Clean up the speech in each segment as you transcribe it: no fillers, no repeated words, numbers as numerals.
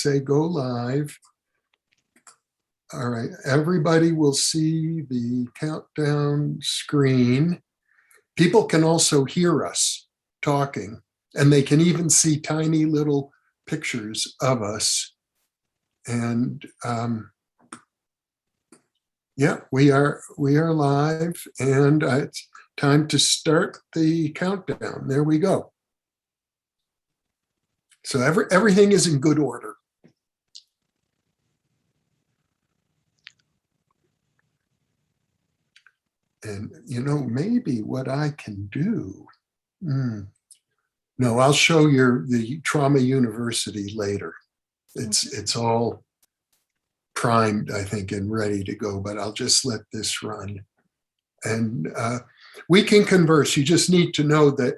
say go live. All right, everybody will see the countdown screen. People can also hear us talking, and they can even see tiny little pictures of us. And yeah, we are live, and it's time to start the countdown. There we go. So everything is in good order. And, you know, maybe what I can do, no, I'll show you the Trauma University later. It's all primed, I think, and ready to go, but I'll just let this run. And we can converse. You just need to know that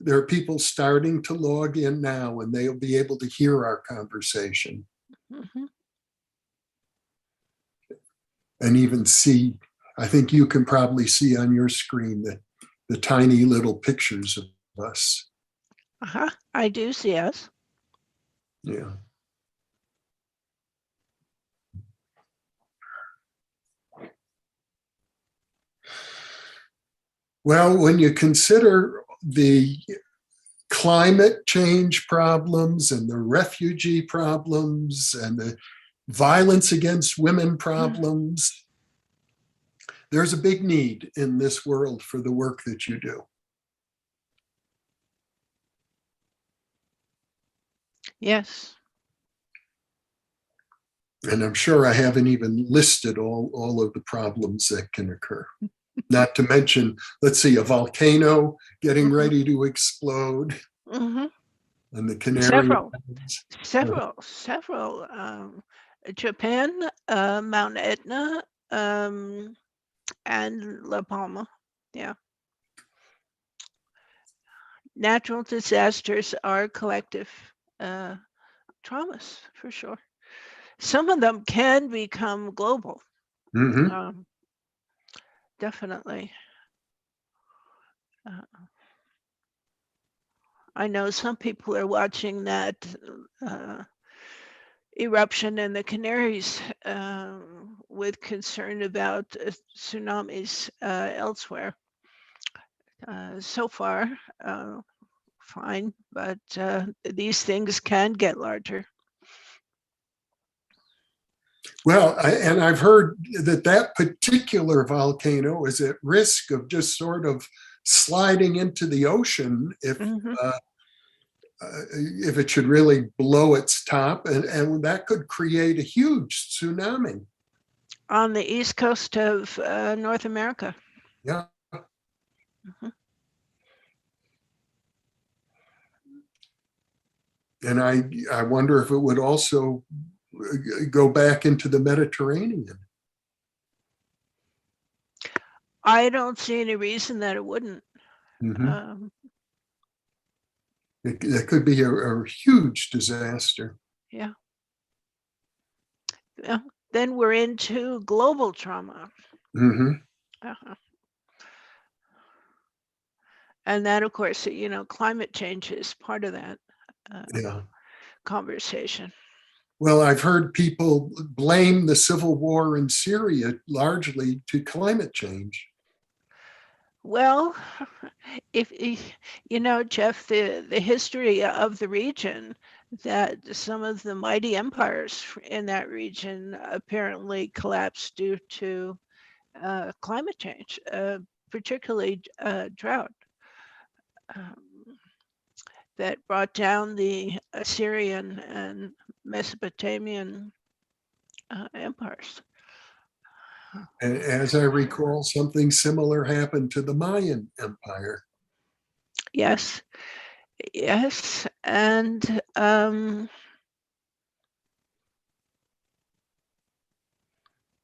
there are people starting to log in now, and they'll be able to hear our conversation. And even see, I think you can probably see on your screen the tiny little pictures of us. I do see us. Yeah. Well, when you consider the climate change problems and the refugee problems and the violence against women problems, there's a big need in this world for the work that you do. Yes. And I'm sure I haven't even listed all of the problems that can occur. Not to mention, let's see, a volcano getting ready to explode. And the Canary Several. Japan, Mount Etna, and La Palma. Yeah. Natural disasters are collective traumas, for sure. Some of them can become global. Definitely. I know some people are watching that eruption in the Canaries with concern about tsunamis elsewhere. So far, fine, but these things can get larger. Well, and I've heard that particular volcano is at risk of just sort of sliding into the ocean if it should really blow its top, and that could create a huge tsunami. On the east coast of North America. Yeah. And I wonder if it would also go back into the Mediterranean. I don't see any reason that it wouldn't. It could be a huge disaster. Yeah. Then we're into global trauma. And that, of course, you know, climate change is part of that conversation. Well, I've heard people blame the civil war in Syria largely to climate change. Well, if you know, Jeff, the history of the region, that some of the mighty empires in that region apparently collapsed due to climate change, particularly drought, that brought down the Assyrian and Mesopotamian empires. And as I recall, something similar happened to the Mayan Empire. Yes, and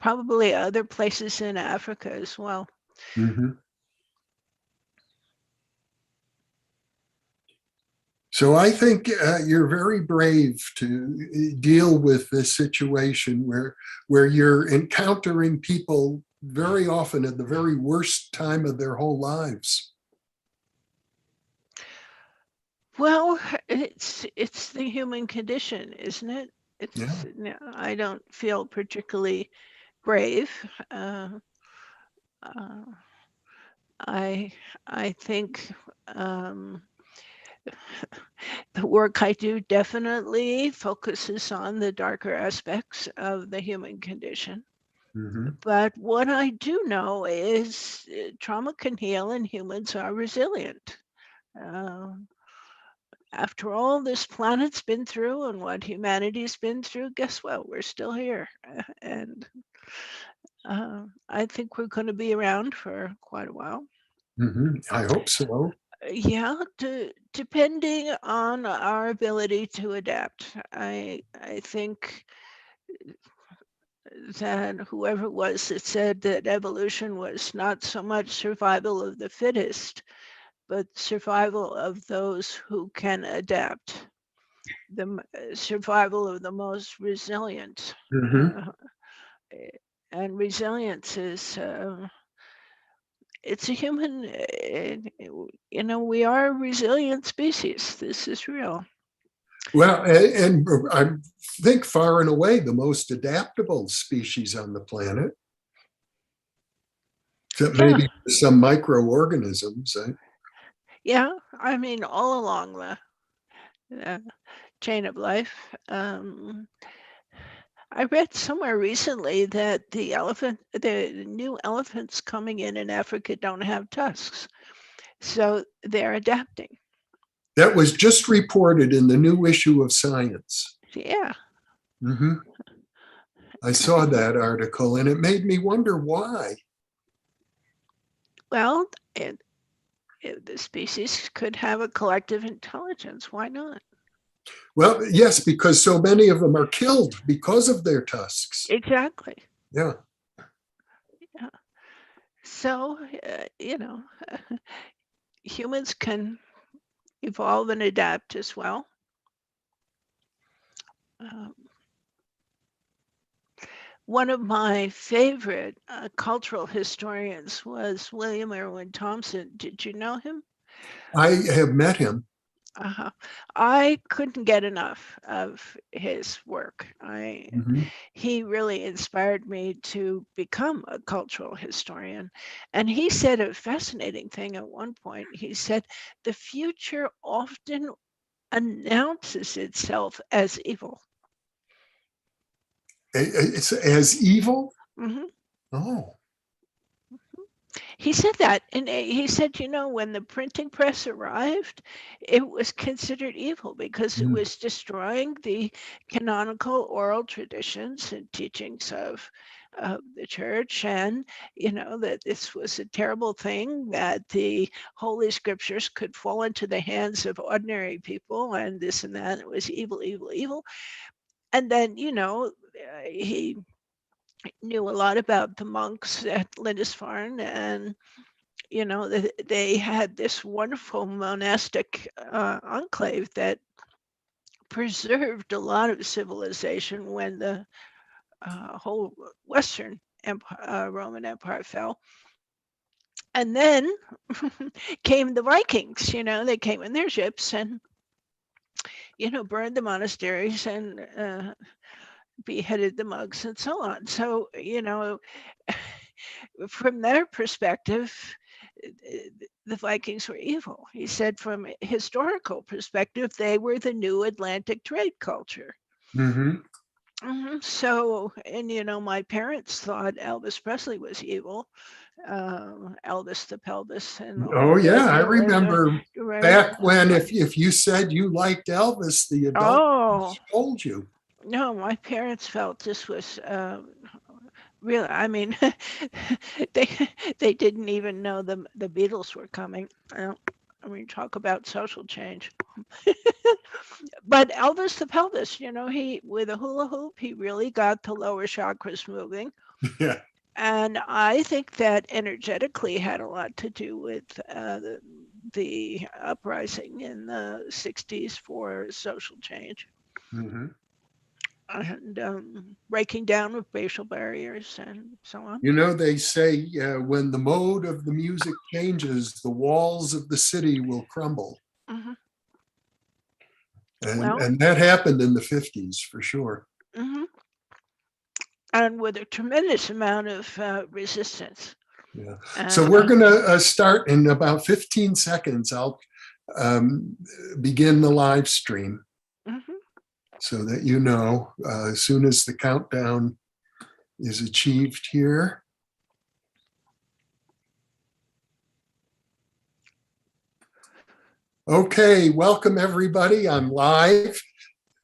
probably other places in Africa as well. So I think you're very brave to deal with this situation where you're encountering people very often at the very worst time of their whole lives. Well, it's the human condition, isn't it? Yeah. It's no, I don't feel particularly brave. Uh, uh, I I think um, the work I do definitely focuses on the darker aspects of the human condition. Hmm. But what I do know is trauma can heal and humans are resilient. Uh, After all this planet's been through and what humanity's been through, guess what? We're still here. And I think we're going to be around for quite a while. Hmm. I hope so. Yeah, depending on our ability to adapt. I think that whoever it was that said that evolution was not so much survival of the fittest, but survival of those who can adapt, the survival of the most resilient. Hmm. Uh, and resilience is, it's a human, we are a resilient species. This is real. Well, and I think far and away the most adaptable species on the planet, except Yeah, maybe some microorganisms. yeah. I mean, all along the chain of life. I read somewhere recently that the new elephants coming in Africa don't have tusks, so they're adapting. That was just reported in the new issue of Science. Yeah. Hmm. I saw that article and it made me wonder why. Well, the species could have a collective intelligence. Why not? Well, yes, because so many of them are killed because of their tusks. Exactly. Yeah. Yeah. So, humans can evolve and adapt as well. Um, One of my favorite cultural historians was William Irwin Thompson. Did you know him? I have met him. Uh-huh. I couldn't get enough of his work. Mhm. He really inspired me to become a cultural historian. And he said a fascinating thing at one point. He said, the future often announces itself as evil. It's as evil. Mhm. Oh. He said that, and he said, when the printing press arrived, it was considered evil because it Mm. was destroying the canonical oral traditions and teachings of the church, and that this was a terrible thing that the holy scriptures could fall into the hands of ordinary people, and this and that. It was evil, evil, evil. And then, he knew a lot about the monks at Lindisfarne, and they had this wonderful monastic enclave that preserved a lot of civilization when the whole Western Roman Empire fell. And then came the Vikings, they came in their ships and, burned the monasteries and beheaded the monks and so on. So, from their perspective, the Vikings were evil. He said, from a historical perspective, they were the new Atlantic trade culture. Hmm. So, and my parents thought Elvis Presley was evil, Elvis the pelvis, and Oh all the yeah, I deal. remember Right? back when if you said you liked Elvis, the adult Oh told you. no, my parents felt this was real. I mean, they they didn't even know the Beatles were coming. I mean, talk about social change. But Elvis the pelvis, he with a hula hoop, he really got the lower chakras moving. Yeah. And I think that energetically had a lot to do with the uprising in the 60s for social change Hmm. and breaking down of racial barriers and so on. You know, they say when the mode of the music changes, the walls of the city will crumble. Mhm. Well, And that happened in the 50s for sure. mhm, and with a tremendous amount of resistance. Yeah. So And we're going to start in about 15 seconds. I'll um, begin the live stream mhm. so that you know as soon as the countdown is achieved here. Okay, welcome everybody. I'm live,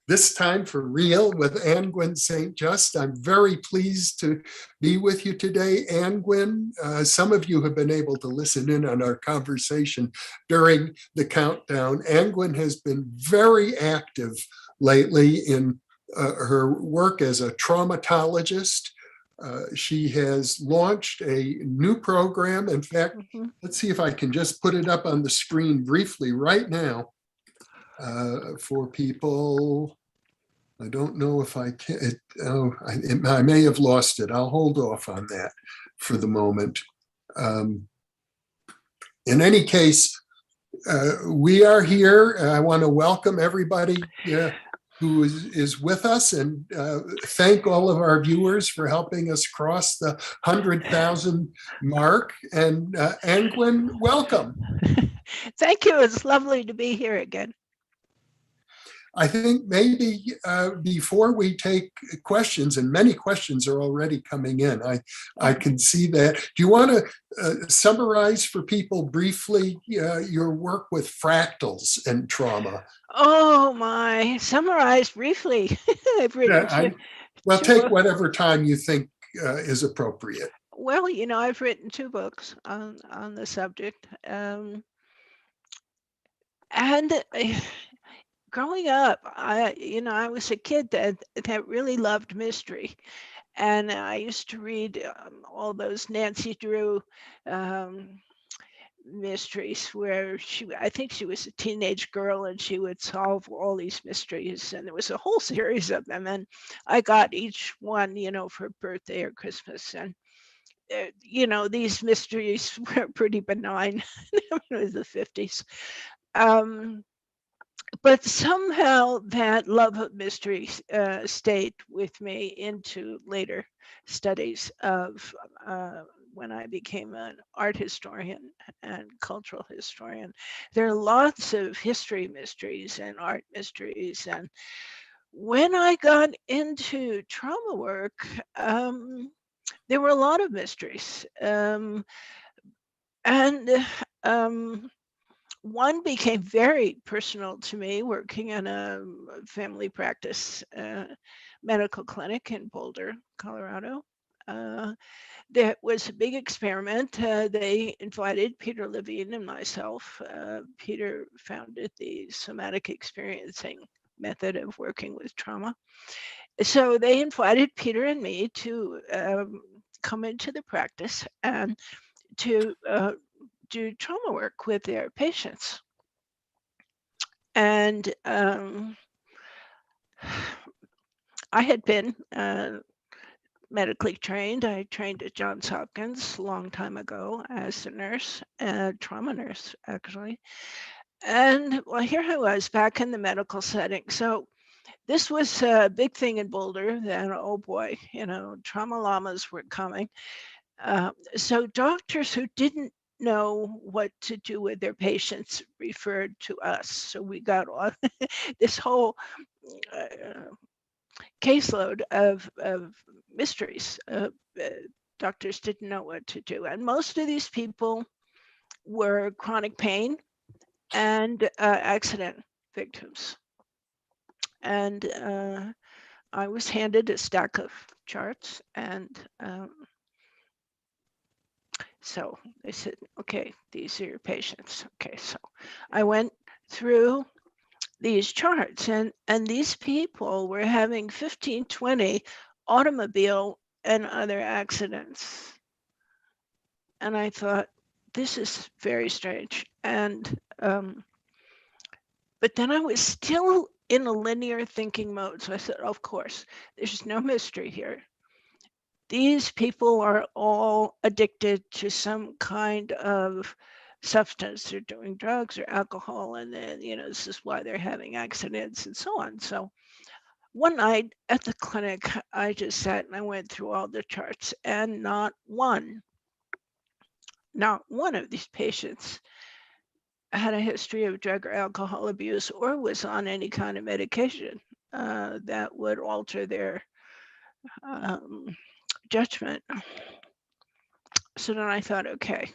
this time for real with Anngwyn St. I'm very pleased to be with you today. Anngwyn, some of you have been able to listen in on our conversation during the countdown. Anngwyn has been very active lately in her work as a traumatologist. She has launched a new program. In fact, Mhm. let's see if I can just put it up on the screen briefly right now for people. I don't know if I can. I may have lost it. I'll hold off on that for the moment. Um, in any case, we are here. I want to welcome everybody who is with us and thank all of our viewers for helping us cross the 100,000 mark. And Anngwyn, welcome. Thank you. It's lovely to be here again. I think maybe before we take questions, and many questions are already coming in, I can see that. Do you want to summarize for people briefly your work with fractals and trauma? Oh my! Summarize briefly. I've written Yeah, well, two take books. whatever time you think is appropriate. Well, I've written two books on the subject, and growing up, I was a kid that really loved mystery, and I used to read all those Nancy Drew um, mysteries where I think she was a teenage girl and she would solve all these mysteries, and there was a whole series of them, and I got each one, for birthday or Christmas, and these mysteries were pretty benign. It was the 50s. Um, but somehow that love of mystery stayed with me into later studies of when I became an art historian and cultural historian. There are lots of history mysteries and art mysteries. And when I got into trauma work, there were a lot of mysteries. And one became very personal to me working in a family practice medical clinic in Boulder, Colorado. There was a big experiment. They invited Peter Levine and myself. Peter founded the somatic experiencing method of working with trauma. So they invited Peter and me to come into the practice and to do trauma work with their patients. And I had been medically trained. I trained at Johns Hopkins a long time ago as a nurse, a trauma nurse, actually. And well, here I was back in the medical setting. So this was a big thing in Boulder. Then, oh boy, trauma llamas were coming. So doctors who didn't know what to do with their patients referred to us. So we got all this whole caseload of mysteries. Doctors didn't know what to do. And most of these people were chronic pain and accident victims. And I was handed a stack of charts, and so they said, okay, these are your patients. Okay, so I went through these charts, and these people were having 15, 20 automobile and other accidents. And I thought, this is very strange. And but then I was still in a linear thinking mode. So I said, of course, there's no mystery here. These people are all addicted to some kind of substance, they're doing drugs or alcohol, and then, this is why they're having accidents and so on. So one night at the clinic, I just sat and I went through all the charts, and not one of these patients had a history of drug or alcohol abuse or was on any kind of medication that would alter their judgment. So then I thought, okay.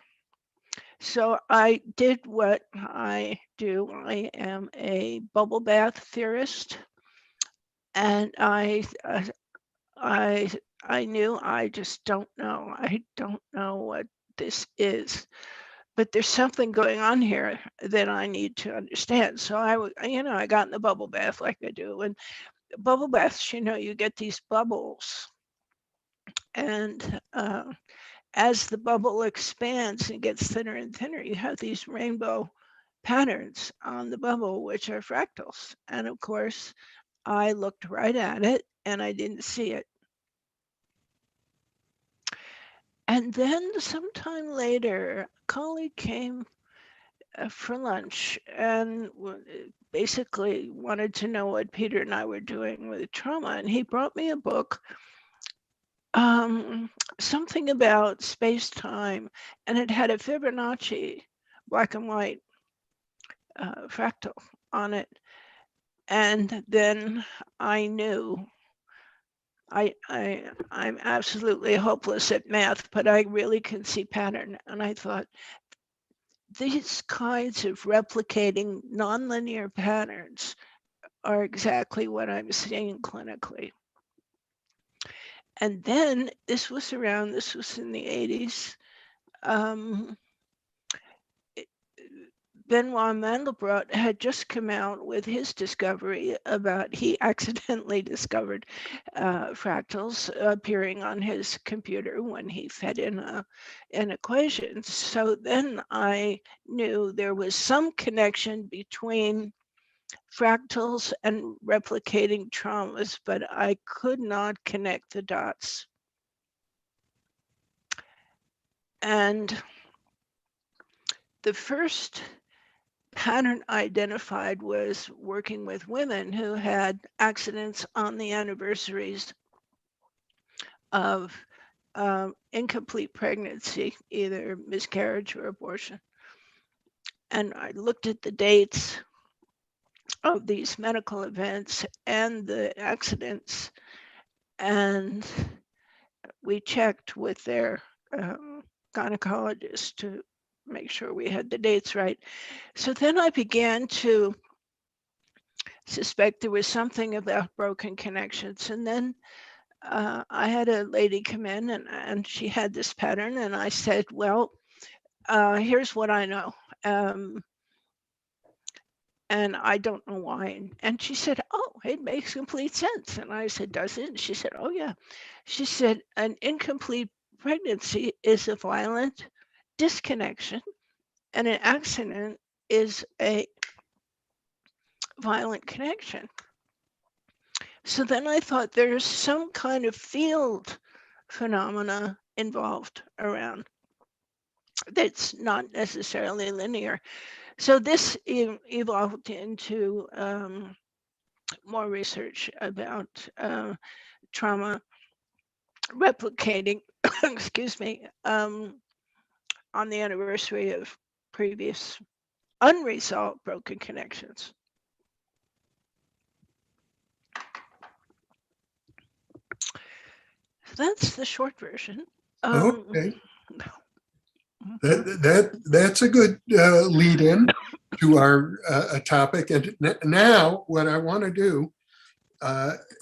So I did what I do. I am a bubble bath theorist, and I knew I just don't know. I don't know what this is, but there's something going on here that I need to understand. So I got in the bubble bath like I do, and bubble baths, you get these bubbles, and as the bubble expands and gets thinner and thinner, you have these rainbow patterns on the bubble, which are fractals. And of course, I looked right at it and I didn't see it. And then sometime later, a colleague came for lunch and basically wanted to know what Peter and I were doing with trauma. And he brought me a book, something about space-time, and it had a Fibonacci black and white fractal on it. And then I knew I'm absolutely hopeless at math, but I really can see pattern. And I thought, these kinds of replicating nonlinear patterns are exactly what I'm seeing clinically. And then this was in the 80s. Benoit Mandelbrot had just come out with his discovery about, he accidentally discovered fractals appearing on his computer when he fed in an equation. So then I knew there was some connection between fractals and replicating traumas, but I could not connect the dots. And the first pattern identified was working with women who had accidents on the anniversaries of incomplete pregnancy, either miscarriage or abortion. And I looked at the dates of these medical events and the accidents, and we checked with their gynecologist to make sure we had the dates right. So then I began to suspect there was something about broken connections. And then I had a lady come in and she had this pattern, and I said, well, here's what I know. And I don't know why. And she said, oh, it makes complete sense. And I said, does it? And she said, oh, yeah. She said, an incomplete pregnancy is a violent disconnection, and an accident is a violent connection. So then I thought there's some kind of field phenomena involved around that's not necessarily linear. So this evolved into more research about trauma replicating, excuse me, on the anniversary of previous unresolved broken connections. That's the short version. Okay. That's a good lead in to our topic. And now what I want to do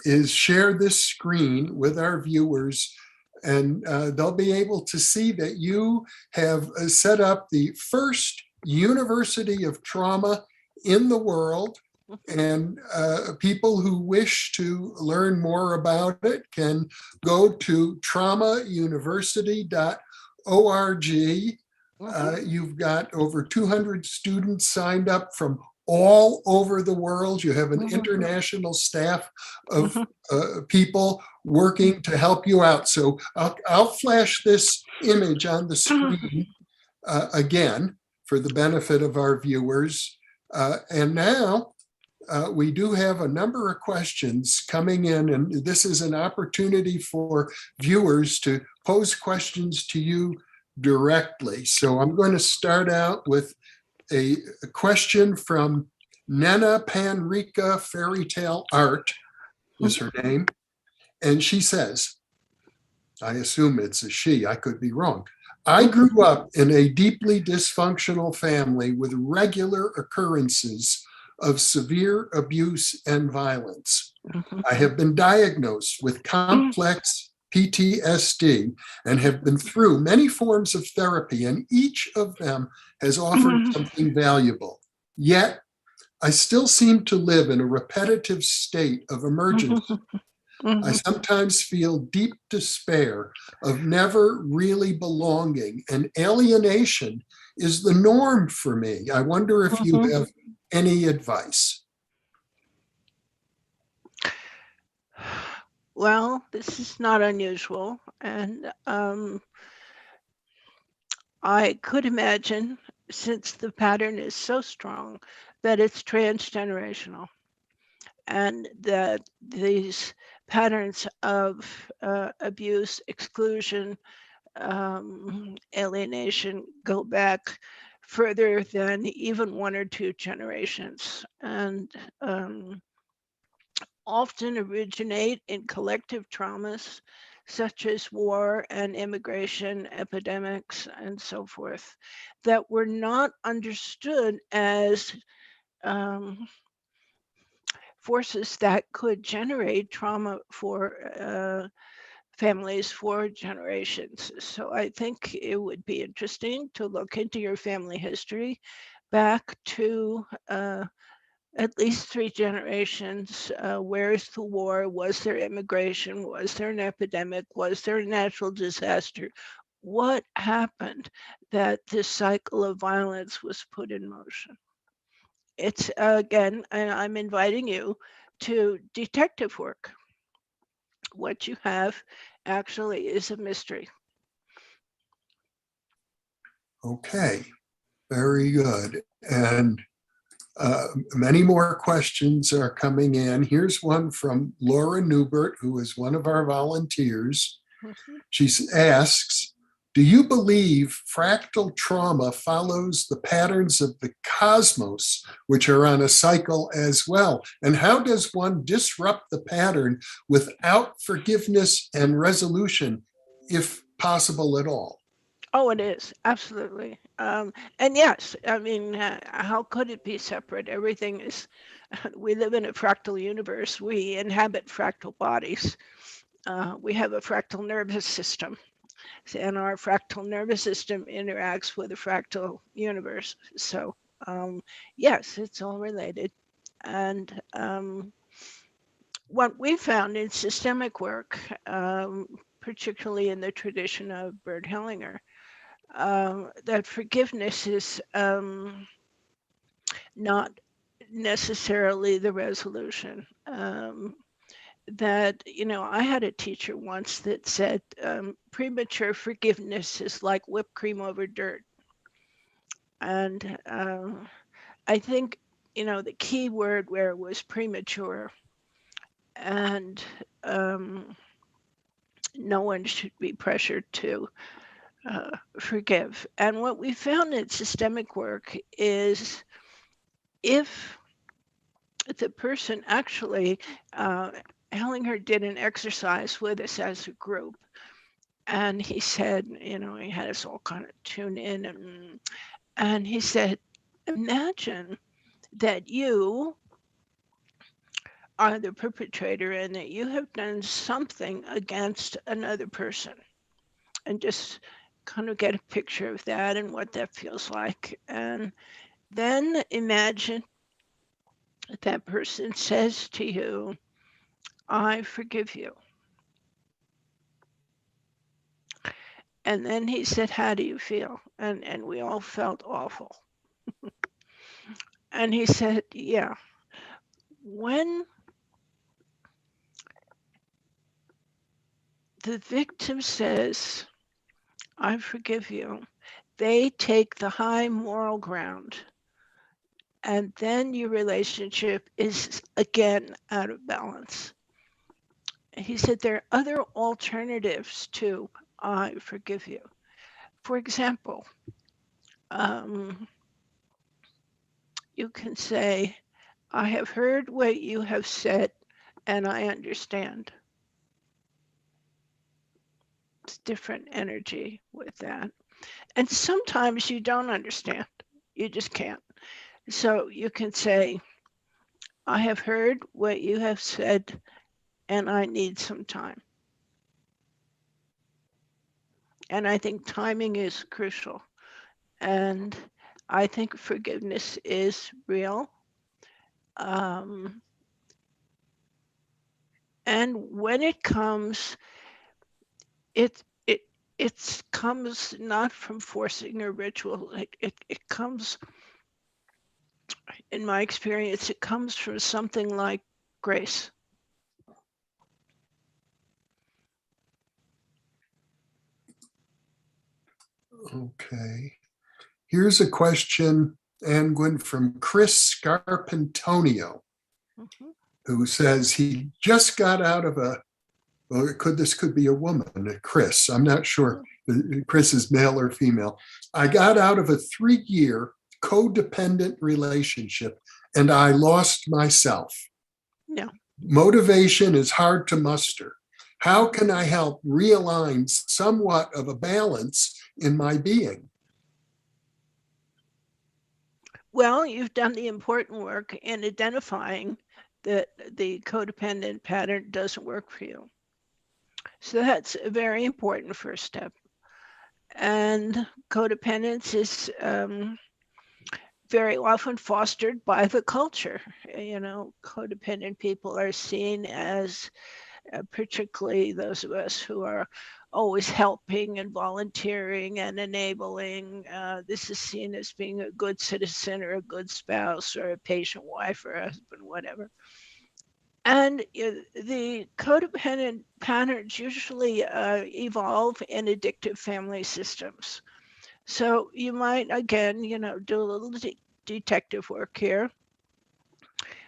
is share this screen with our viewers, and they'll be able to see that you have set up the first University of Trauma in the world. And people who wish to learn more about it can go to traumauniversity.org. You've got over 200 students signed up from all over the world. You have an international staff of people working to help you out. So I'll flash this image on the screen again for the benefit of our viewers. And now we do have a number of questions coming in, and this is an opportunity for viewers to pose questions to you directly. So I'm going to start out with a question from Nena Panrika Fairy Tale Art is her name. And she says, I assume it's a she, I could be wrong. I grew up in a deeply dysfunctional family with regular occurrences of severe abuse and violence. I have been diagnosed with complex PTSD and have been through many forms of therapy, and each of them has offered something valuable. Yet, I still seem to live in a repetitive state of emergency. I sometimes feel deep despair of never really belonging, and alienation is the norm for me. I wonder if you have any advice. Well, this is not unusual, and I could imagine, since the pattern is so strong, that it's transgenerational, and that these patterns of abuse, exclusion, alienation go back further than even 1 or 2 generations, and often originate in collective traumas such as war and immigration, epidemics, and so forth, that were not understood as forces that could generate trauma for families for generations. So I think it would be interesting to look into your family history back to at least 3 generations. Where's the war? Was there immigration? Was there an epidemic? Was there a natural disaster? What happened that this cycle of violence was put in motion? It's again, I'm inviting you to detective work. What you have actually is a mystery. Okay, very good. And many more questions are coming in. Here's one from Laura Newbert, who is one of our volunteers. She asks, do you believe fractal trauma follows the patterns of the cosmos, which are on a cycle as well? And how does one disrupt the pattern without forgiveness and resolution, if possible at all? Oh, it is, absolutely. And yes, I mean, how could it be separate? Everything is, we live in a fractal universe. We inhabit fractal bodies. We have a fractal nervous system, and our fractal nervous system interacts with a fractal universe. So, yes, it's all related. And what we found in systemic work, particularly in the tradition of Bert Hellinger, that forgiveness is not necessarily the resolution. That, you know, I had a teacher once that said premature forgiveness is like whipped cream over dirt. And I think, you know, the key word where it was premature, and no one should be pressured to forgive. And what we found in systemic work is if the person actually, Hellinger did an exercise with us as a group, and he said, you know, he had us all kind of tune in, and he said, imagine that you are the perpetrator and that you have done something against another person, and just kind of get a picture of that and what that feels like. And then imagine that person says to you, I forgive you. And then he said, how do you feel? And we all felt awful. And he said, yeah, when the victim says, I forgive you, they take the high moral ground, and then your relationship is again out of balance. He said there are other alternatives to I forgive you. For example, um, you can say, I have heard what you have said and I understand. It's different energy with that. And sometimes you don't understand, you just can't. So you can say, I have heard what you have said and I need some time. And I think timing is crucial. And I think forgiveness is real. Um, and when it comes, it it it comes not from forcing a ritual. It comes, in my experience, it comes from something like grace. Okay. Here's a question, Anngwyn, from Chris Scarpantonio, Mhm. who says he just got out of a, well, this could be a woman, a Chris. I'm not sure. Chris is male or female. I got out of a 3-year codependent relationship and I lost myself. Yeah. Motivation is hard to muster. How can I help realign somewhat of a balance in my being? Well, you've done the important work in identifying that the codependent pattern doesn't work for you. So that's a very important first step. And codependence is very often fostered by the culture. You know, codependent people are seen as, particularly those of us who are always helping and volunteering and enabling. This is seen as being a good citizen or a good spouse or a patient wife or husband, whatever. And the codependent patterns usually evolve in addictive family systems. So you might, again, do a little detective work here.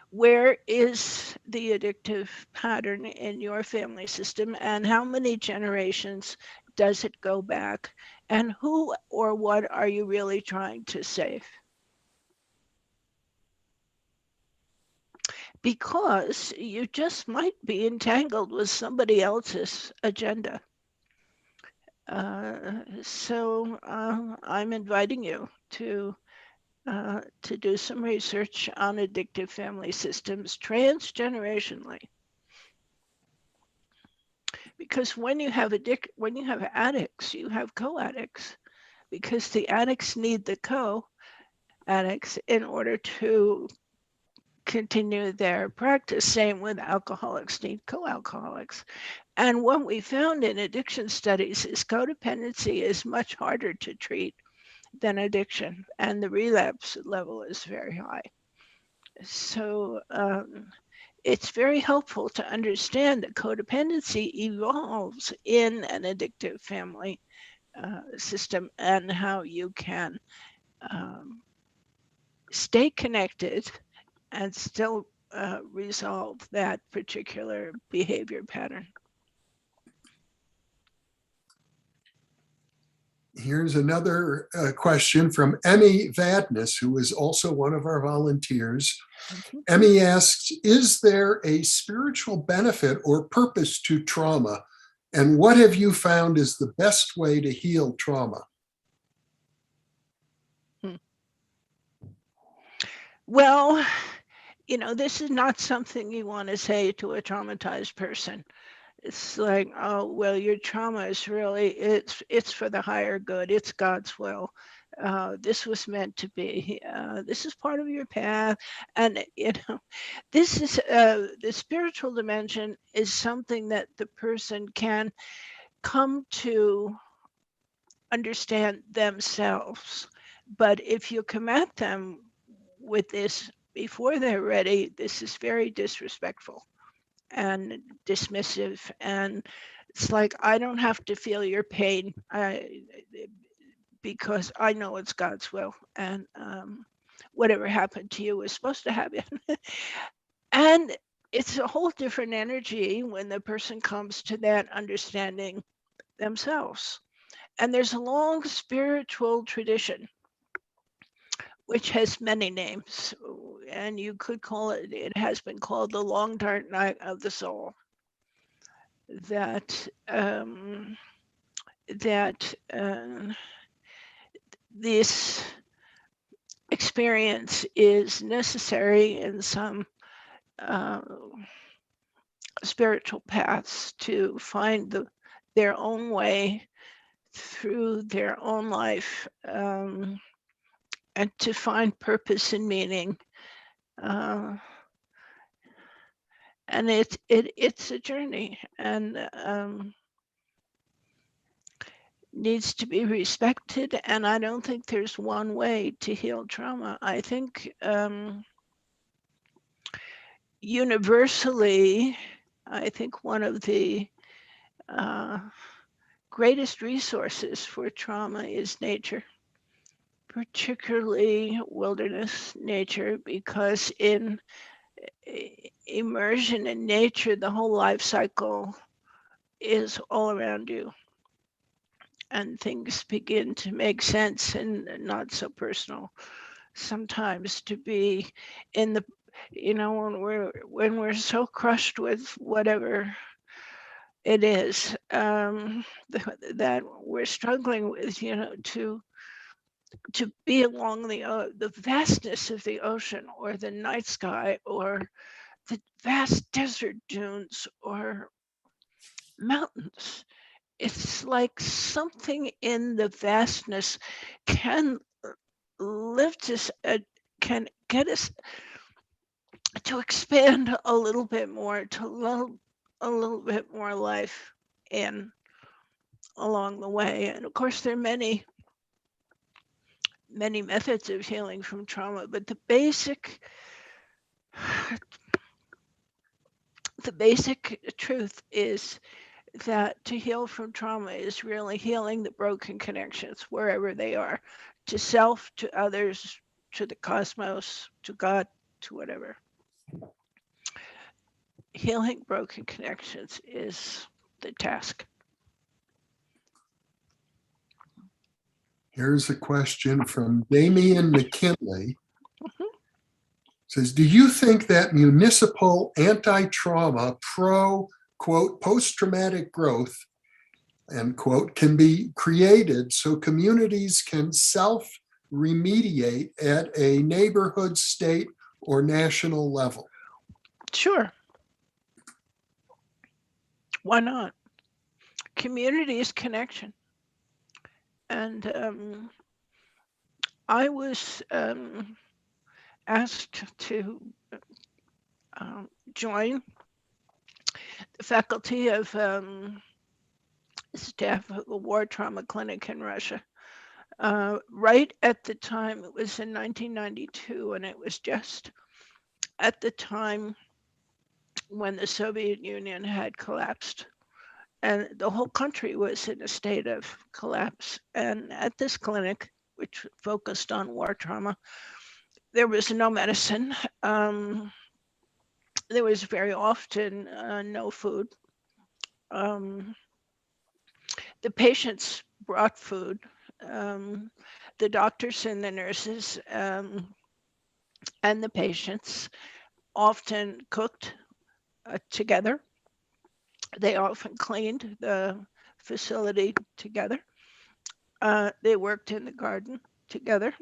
Where is the addictive pattern in your family system and how many generations does it go back? And who or what are you really trying to save? Because you just might be entangled with somebody else's agenda. I'm inviting you to do some research on addictive family systems transgenerationally. Because when you have addicts, you have co-addicts. Because the addicts need the co-addicts in order to continue their practice. Same with alcoholics need co-alcoholics. And what we found in addiction studies is codependency is much harder to treat than addiction, and the relapse level is very high. So it's very helpful to understand that codependency evolves in an addictive family system and how you can um, stay connected and still resolve that particular behavior pattern. Here's another question from Emmy Vadness, who is also one of our volunteers. Mhm. Emmy asks, is there a spiritual benefit or purpose to trauma? And what have you found is the best way to heal trauma? Hmm. Well, this is not something you want to say to a traumatized person. It's like, oh, well, your trauma is really, it's for the higher good. It's God's will. This was meant to be. This is part of your path. And, this is the spiritual dimension is something that the person can come to understand themselves. But if you come at them with this before they're ready, this is very disrespectful and dismissive. And it's like, I don't have to feel your pain. because I know it's God's will, and whatever happened to you was supposed to happen. And it's a whole different energy when the person comes to that understanding themselves. And there's a long spiritual tradition which has many names, and you could call it, it has been called the long dark night of the soul. That that this experience is necessary in some uh, spiritual paths to find their own way through their own life, and to find purpose and meaning. Uh, and it's a journey, and needs to be respected. And I don't think there's one way to heal trauma. I think universally, I think one of the uh, greatest resources for trauma is nature, particularly wilderness nature, because in immersion in nature, the whole life cycle is all around you, and things begin to make sense and not so personal. Sometimes to be in the, when we're so crushed with whatever it is, that we're struggling with, to be along the vastness of the ocean or the night sky or the vast desert dunes or mountains. It's like something in the vastness can lift us, can get us to expand a little bit more, to let a little bit more life in along the way. And of course, there are many methods of healing from trauma, but the basic truth is that to heal from trauma is really healing the broken connections wherever they are, to self, to others, to the cosmos, to God, to whatever. Healing broken connections is the task. Here's a question from Damian McKinley. Mhm. Says, do you think that municipal anti-trauma pro, quote, post-traumatic growth, end quote, can be created so communities can self-remediate at a neighborhood, state, or national level? Sure. Why not? Community is connection. And I was asked to join the faculty of staff of a war trauma clinic in Russia. Right at the time, it was in 1992, and it was just at the time when the Soviet Union had collapsed. And the whole country was in a state of collapse. And at this clinic, which focused on war trauma, there was no medicine. There was very often no food. Um, the patients brought food. Um, the doctors and the nurses and the patients often cooked together. They often cleaned the facility together. They worked in the garden together.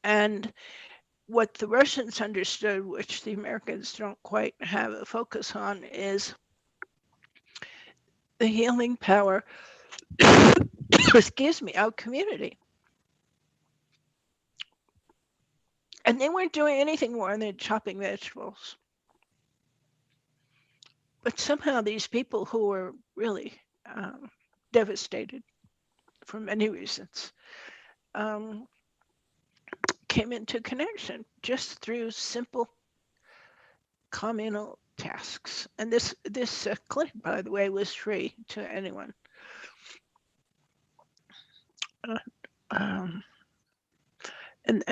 And what the Russians understood, which the Americans don't quite have a focus on, is the healing power, excuse me, of community. And they weren't doing anything more than chopping vegetables. But somehow these people who were really devastated for many reasons um, came into connection just through simple communal tasks. And this clinic, by the way, was free to anyone. Um, and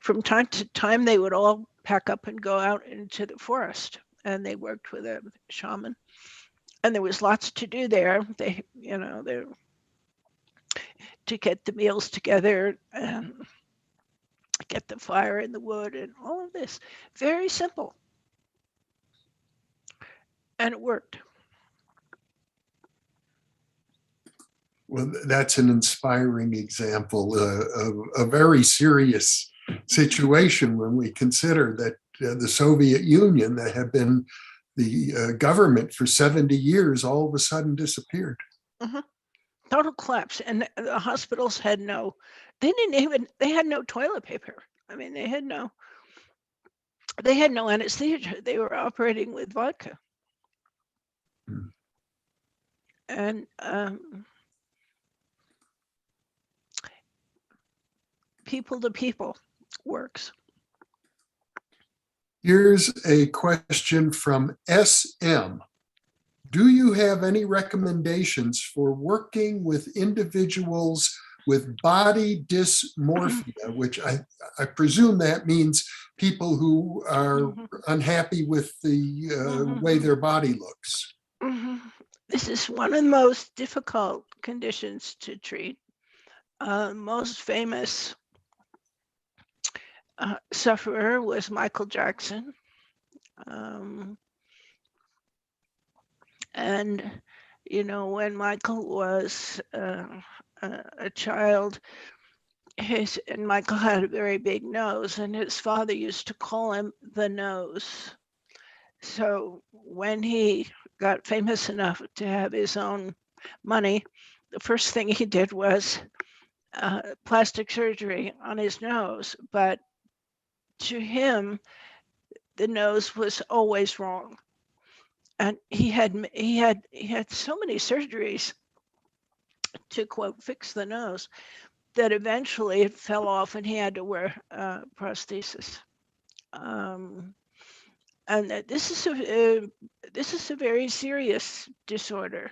from time to time, they would all pack up and go out into the forest, and they worked with a shaman. And there was lots to do there. They, to get the meals together and get the fire in the wood and all of this. Very simple. And it worked. Well, that's an inspiring example of a very serious situation when we consider that the Soviet Union, that had been the government for 70 years, all of a sudden disappeared. Mm-hmm. Total collapse. And the hospitals had they had no toilet paper. I mean, they had no anesthesia. They were operating with vodka. Hmm. And people to people works. Here's a question from SM. Do you have any recommendations for working with individuals with body dysmorphia, which I presume that means people who are unhappy with the way their body looks? This is one of the most difficult conditions to treat. Most famous sufferer was Michael Jackson. And, when Michael was a child, and Michael had a very big nose, and his father used to call him the nose. So when he got famous enough to have his own money, the first thing he did was plastic surgery on his nose. But to him, the nose was always wrong. And he had so many surgeries to quote fix the nose that eventually it fell off and he had to wear prosthesis. And this is a very serious disorder.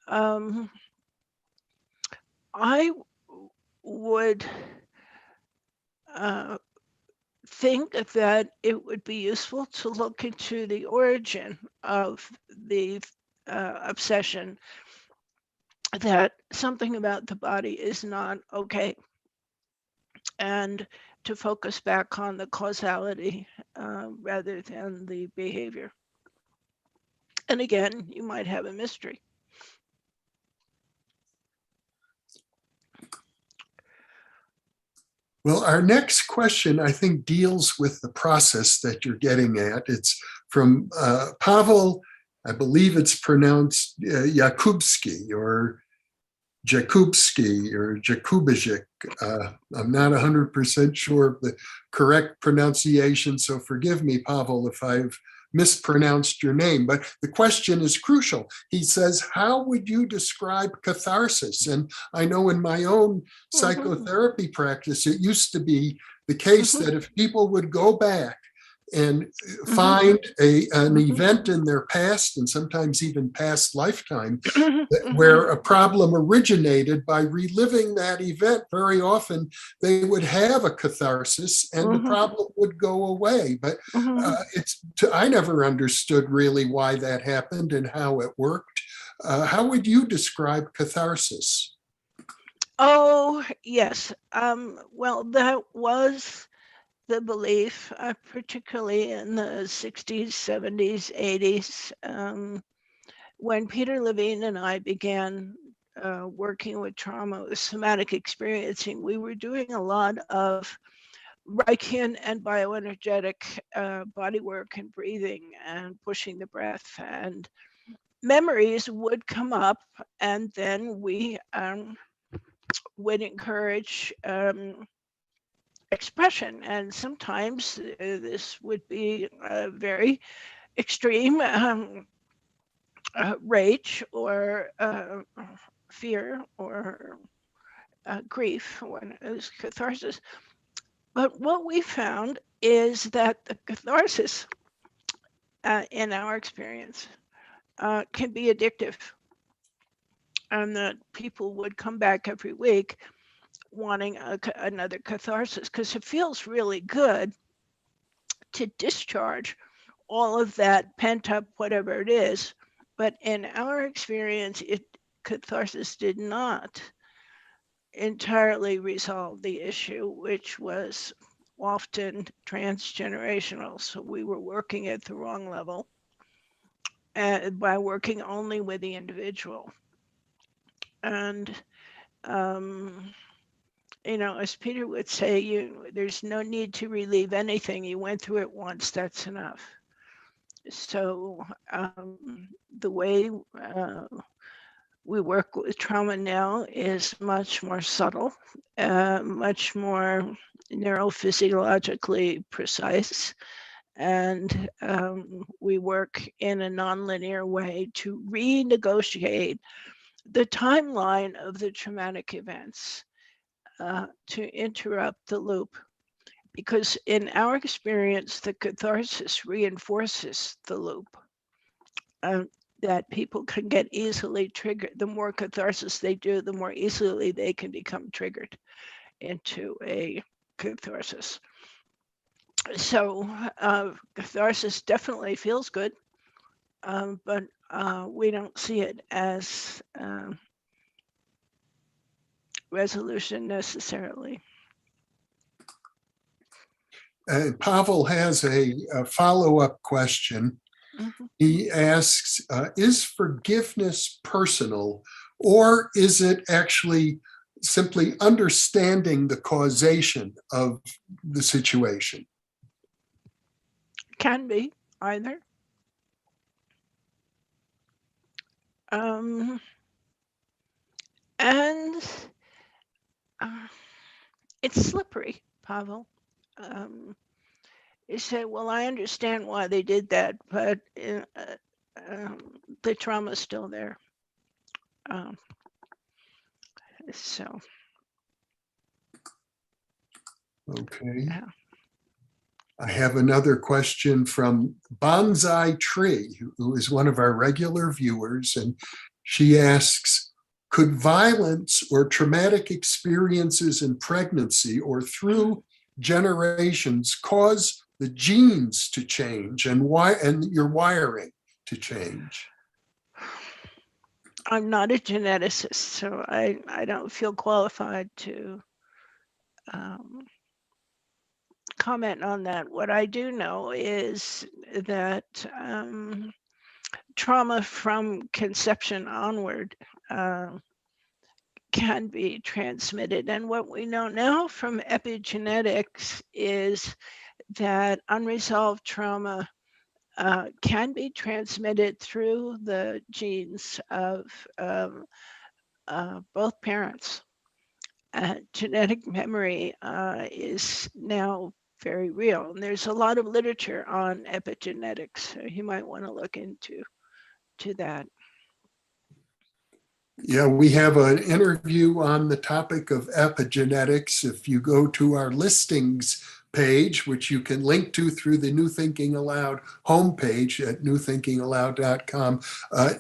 I would think that it would be useful to look into the origin of the obsession that something about the body is not okay, and to focus back on the causality rather than the behavior. And again, you might have a mystery. Well, our next question, I think, deals with the process that you're getting at. It's from Pavel, I believe it's pronounced Jakubski or Jakubski or Jakubizik. I'm not 100% sure of the correct pronunciation, so forgive me, Pavel, if I've mispronounced your name, but the question is crucial. He says, how would you describe catharsis? And I know in my own psychotherapy practice, it used to be the case that if people would go back and find an event in their past and sometimes even past lifetime where a problem originated, by reliving that event, very often they would have a catharsis and the problem would go away. But I never understood really why that happened and how it worked. How would you describe catharsis? Oh, yes. Well, that was the belief, particularly in the 60s, 70s, 80s, when Peter Levine and I began working with trauma, with somatic experiencing. We were doing a lot of Reichian and bioenergetic body work and breathing and pushing the breath, and memories would come up, and then we would encourage expression. And sometimes this would be a very extreme rage or fear or grief when it was catharsis. But what we found is that the catharsis, in our experience, can be addictive, and that people would come back every week wanting another catharsis, because it feels really good to discharge all of that pent up, whatever it is. But in our experience, catharsis did not entirely resolve the issue, which was often transgenerational. So we were working at the wrong level by working only with the individual. And as Peter would say, there's no need to relieve anything. You went through it once, that's enough. So the way we work with trauma now is much more subtle, much more neurophysiologically precise. And we work in a nonlinear way to renegotiate the timeline of the traumatic events to interrupt the loop. Because in our experience, the catharsis reinforces the loop. That people can get easily triggered. The more catharsis they do, the more easily they can become triggered into a catharsis. So catharsis definitely feels good, but we don't see it as resolution necessarily. Pavel has a follow-up question. Mm-hmm. He asks, is forgiveness personal, or is it actually simply understanding the causation of the situation? Can be either. And it's slippery, Pavel. You say, well, I understand why they did that, but the trauma is still there. So. Okay. Yeah. I have another question from Bonsai Tree, who is one of our regular viewers, and she asks, could violence or traumatic experiences in pregnancy or through generations cause the genes to change and your wiring to change? I'm not a geneticist, so I don't feel qualified to comment on that. What I do know is that trauma from conception onward can be transmitted. And what we know now from epigenetics is that unresolved trauma can be transmitted through the genes of both parents. Genetic memory is now very real. And there's a lot of literature on epigenetics. So you might want to look into that. Yeah, we have an interview on the topic of epigenetics. If you go to our listings page, which you can link to through the New Thinking Aloud homepage at newthinkingaloud.com,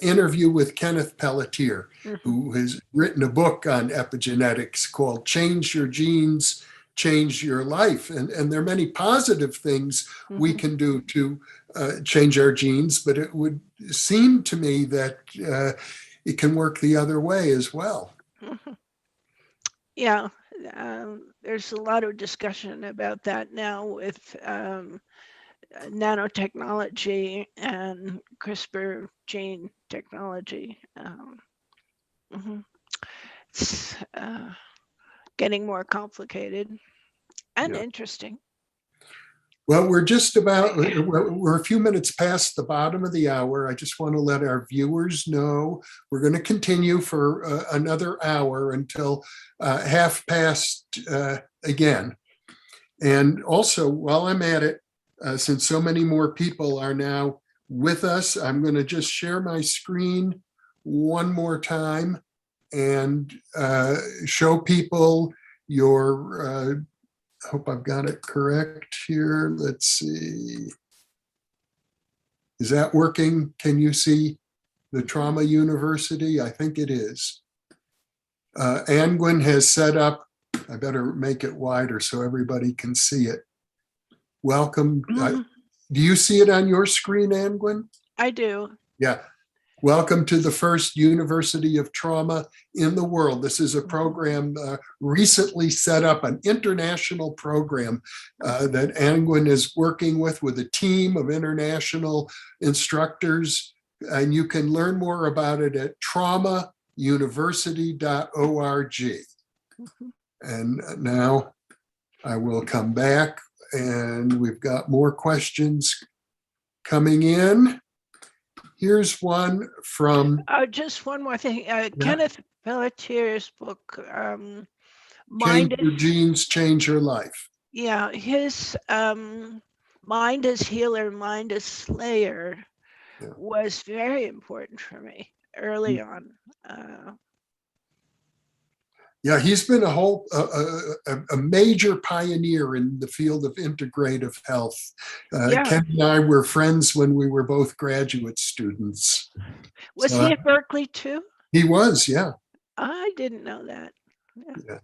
interview with Kenneth Pelletier, who has written a book on epigenetics called Change Your Genes, Change Your Life. And there are many positive things we can do to change our genes, but it would seem to me that it can work the other way as well. Yeah, there's a lot of discussion about that now with nanotechnology and CRISPR gene technology. It's getting more complicated and interesting. Well, we're a few minutes past the bottom of the hour. I just want to let our viewers know we're going to continue for another hour until 1:30 again. And also, while I'm at it, since so many more people are now with us, I'm going to just share my screen one more time and show people your hope I've got it correct here. Let's see. Is that working? Can you see the Trauma University? I think it is. Anngwyn has set up I better make it wider so everybody can see it. Welcome. Mhm. Do you see it on your screen, Anngwyn? I do. Yeah. Welcome to the first University of Trauma in the world. This is a program recently set up, an international program that Anngwyn is working with a team of international instructors. And you can learn more about it at traumauniversity.org. And now I will come back, and we've got more questions coming in. Here's one from Just one more thing. yeah, Kenneth Pelletier's book, Change Mind. Your Genes, Change Your Life. Yeah, his Mind as Healer, Mind as Slayer Yeah. was very important for me early on. Yeah, he's been a major pioneer in the field of integrative health. Yeah. Ken and I were friends when we were both graduate students. Was So he at Berkeley too? he was, yeah. I didn't know that. Yeah.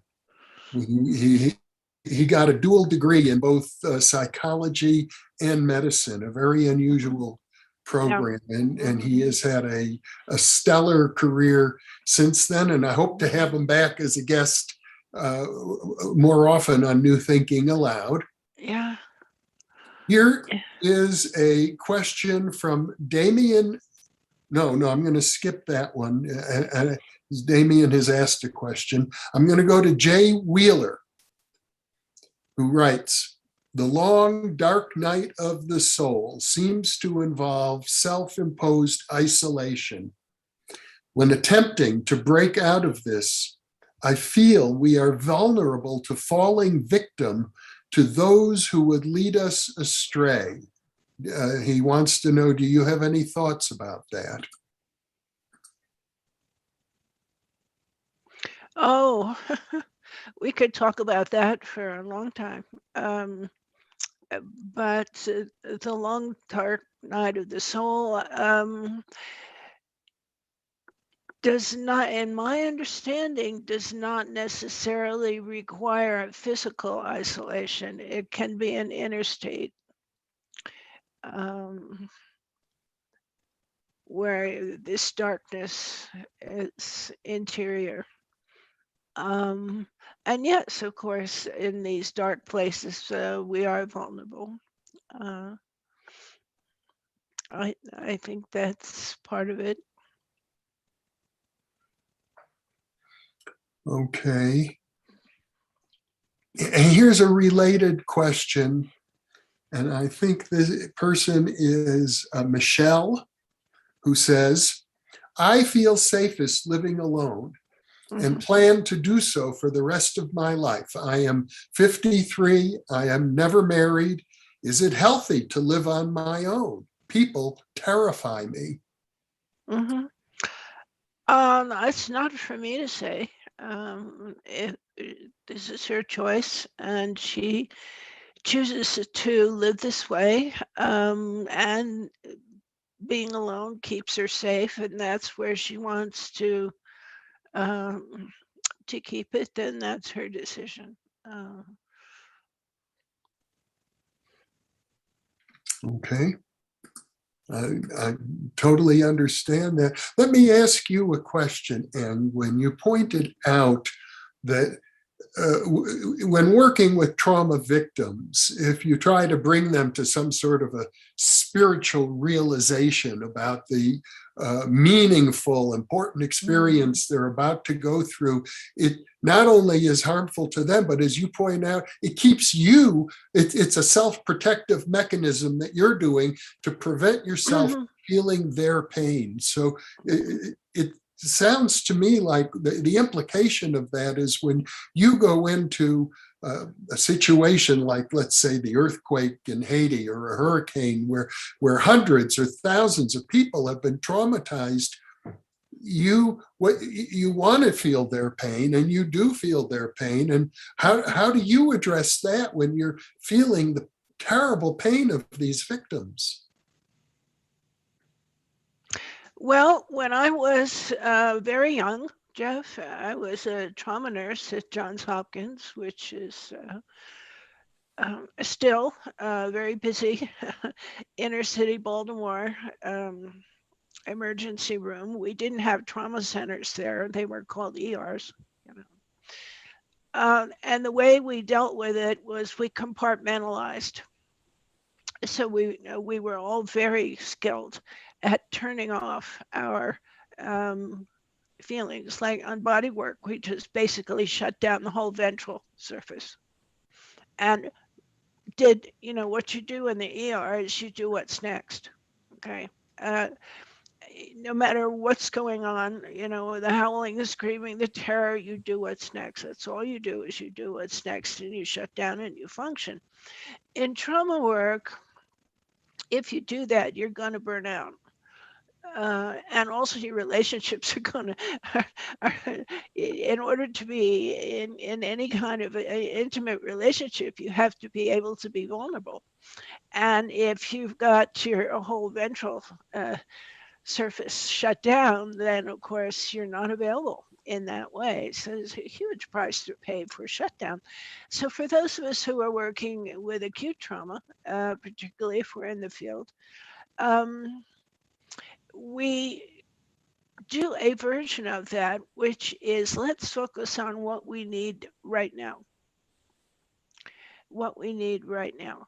He got a dual degree in both psychology and medicine, a very unusual program. And he has had a stellar career since then. And I hope to have him back as a guest more often on New Thinking Aloud. Yeah. Here is a question from Damien. No, I'm going to skip that one. Damien has asked a question. I'm going to go to Jay Wheeler, who writes, "The long, dark night of the soul seems to involve self-imposed isolation. When attempting to break out of this, I feel we are vulnerable to falling victim to those who would lead us astray." He wants to know, do you have any thoughts about that? Oh, we could talk about that for a long time. But the long, dark night of the soul does not, in my understanding, does not necessarily require physical isolation. It can be an inner state where this darkness is interior. And yes, of course, in these dark places, we are vulnerable. I think that's part of it. Okay. And here's a related question. And I think this person is Michelle, who says, "I feel safest living alone and plan to do so for the rest of my life. I am 53. I am never married. Is it healthy to live on my own? People terrify me." It's not for me to say. This is her choice, and she chooses to live this way. And being alone keeps her safe, and that's where she wants to keep it. Then that's her decision. Okay. I totally understand that. Let me ask you a question. And when you pointed out that when working with trauma victims, if you try to bring them to some sort of a spiritual realization about the meaningful, important experience they're about to go through, it not only is harmful to them, but as you point out, it keeps you, it's a self-protective mechanism that you're doing to prevent yourself feeling their pain. So it sounds to me like the implication of that is when you go into a situation like, let's say, the earthquake in Haiti or a hurricane where hundreds or thousands of people have been traumatized, you want to feel their pain, and you do feel their pain. And how do you address that when you're feeling the terrible pain of these victims? Well, when I was very young, Jeff. I was a trauma nurse at Johns Hopkins, which is still very busy inner city Baltimore emergency room. We didn't have trauma centers there. They were called ERs. You know. And the way we dealt with it was we compartmentalized. So we were all very skilled at turning off our feelings. Like on body work, we just basically shut down the whole ventral surface and did, what you do in the ER is you do what's next. Okay. Uh, no matter what's going on, the howling, the screaming, the terror, you do what's next. That's all you do is you do what's next and you shut down and you function. In trauma work, if you do that, you're going to burn out. And also your relationships are going to, in order to be in any kind of intimate relationship, you have to be able to be vulnerable. And if you've got your whole ventral surface shut down, then of course you're not available in that way. So there's a huge price to pay for shutdown. So for those of us who are working with acute trauma, particularly if we're in the field, um, we do a version of that, which is let's focus on what we need right now. What we need right now,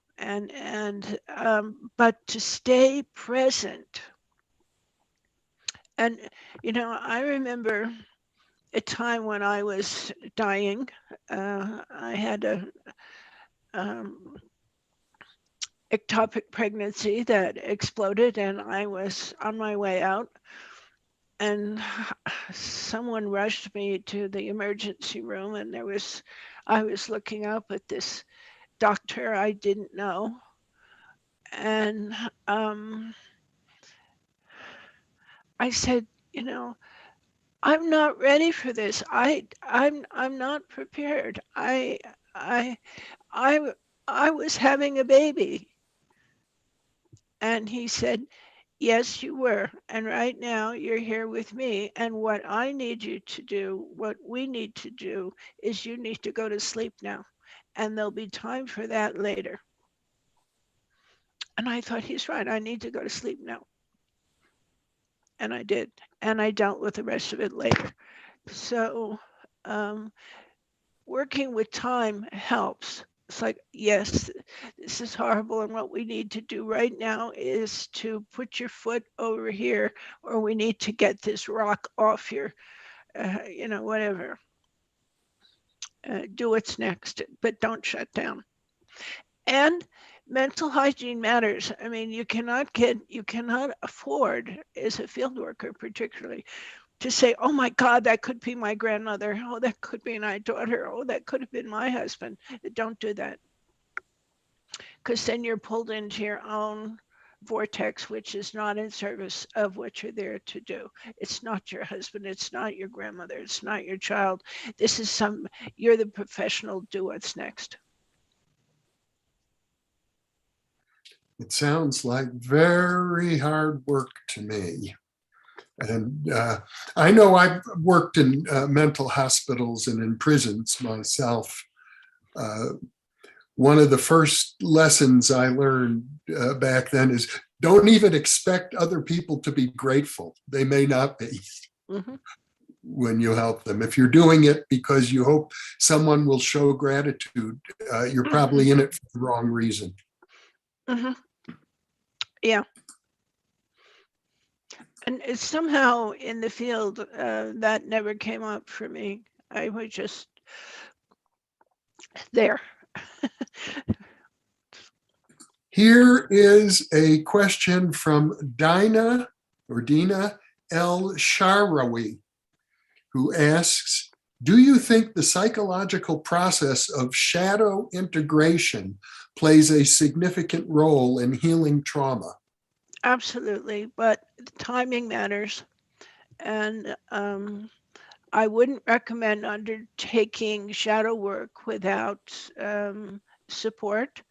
but to stay present. And I remember a time when I was dying. I had a um, ectopic pregnancy that exploded, and I was on my way out. And someone rushed me to the emergency room, and I was looking up at this doctor I didn't know, and I said, I'm not ready for this. I'm not prepared. I I I was having a baby. And he said, yes, you were. And right now you're here with me. And what I need you to do, what we need to do, is you need to go to sleep now. And there'll be time for that later. And I thought, he's right. I need to go to sleep now. And I did. And I dealt with the rest of it later. So, um, working with time helps. It's like, yes, this is horrible. And what we need to do right now is to put your foot over here, or we need to get this rock off here, whatever. Do what's next, but don't shut down. And mental hygiene matters. I mean, you cannot afford, as a field worker particularly, to say, oh my God, that could be my grandmother. Oh, that could be my daughter. Oh, that could have been my husband. Don't do that. Because then you're pulled into your own vortex, which is not in service of what you're there to do. It's not your husband. It's not your grandmother. It's not your child. You're the professional. Do what's next. It sounds like very hard work to me. And I know I've worked in mental hospitals and in prisons myself. One of the first lessons I learned back then is don't even expect other people to be grateful. They may not be mm-hmm. when you help them. If you're doing it because you hope someone will show gratitude, you're mm-hmm. probably in it for the wrong reason. Mm-hmm. Yeah. And it's somehow in the field that never came up for me. I was just there. Here is a question from Dina El Sharawi, who asks, do you think the psychological process of shadow integration plays a significant role in healing trauma? Absolutely, but timing matters. And I wouldn't recommend undertaking shadow work without support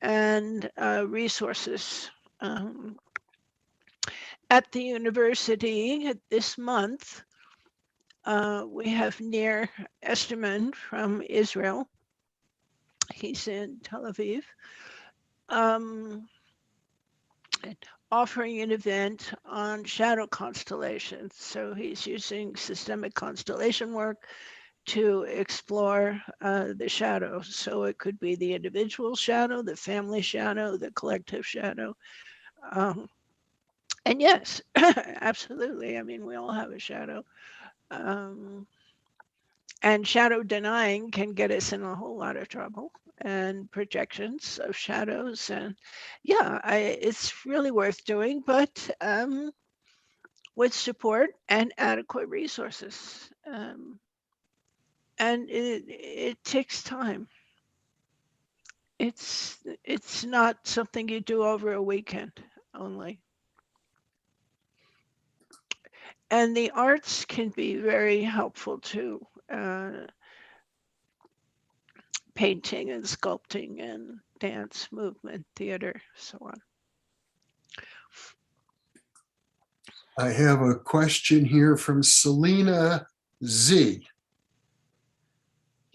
and resources. At the university this month, We have Nir Esterman from Israel. He's in Tel Aviv. Um, Offering an event on shadow constellations. So he's using systemic constellation work to explore the shadow. So it could be the individual shadow, the family shadow, the collective shadow. Um, and yes, absolutely. I mean, we all have a shadow. Um, and shadow denying can get us in a whole lot of trouble, and projections of shadows. And yeah, it's really worth doing, but with support and adequate resources. And it takes time. It's not something you do over a weekend only. And the arts can be very helpful too. Painting and sculpting and dance, movement, theater, so on. I have a question here from Selena Z,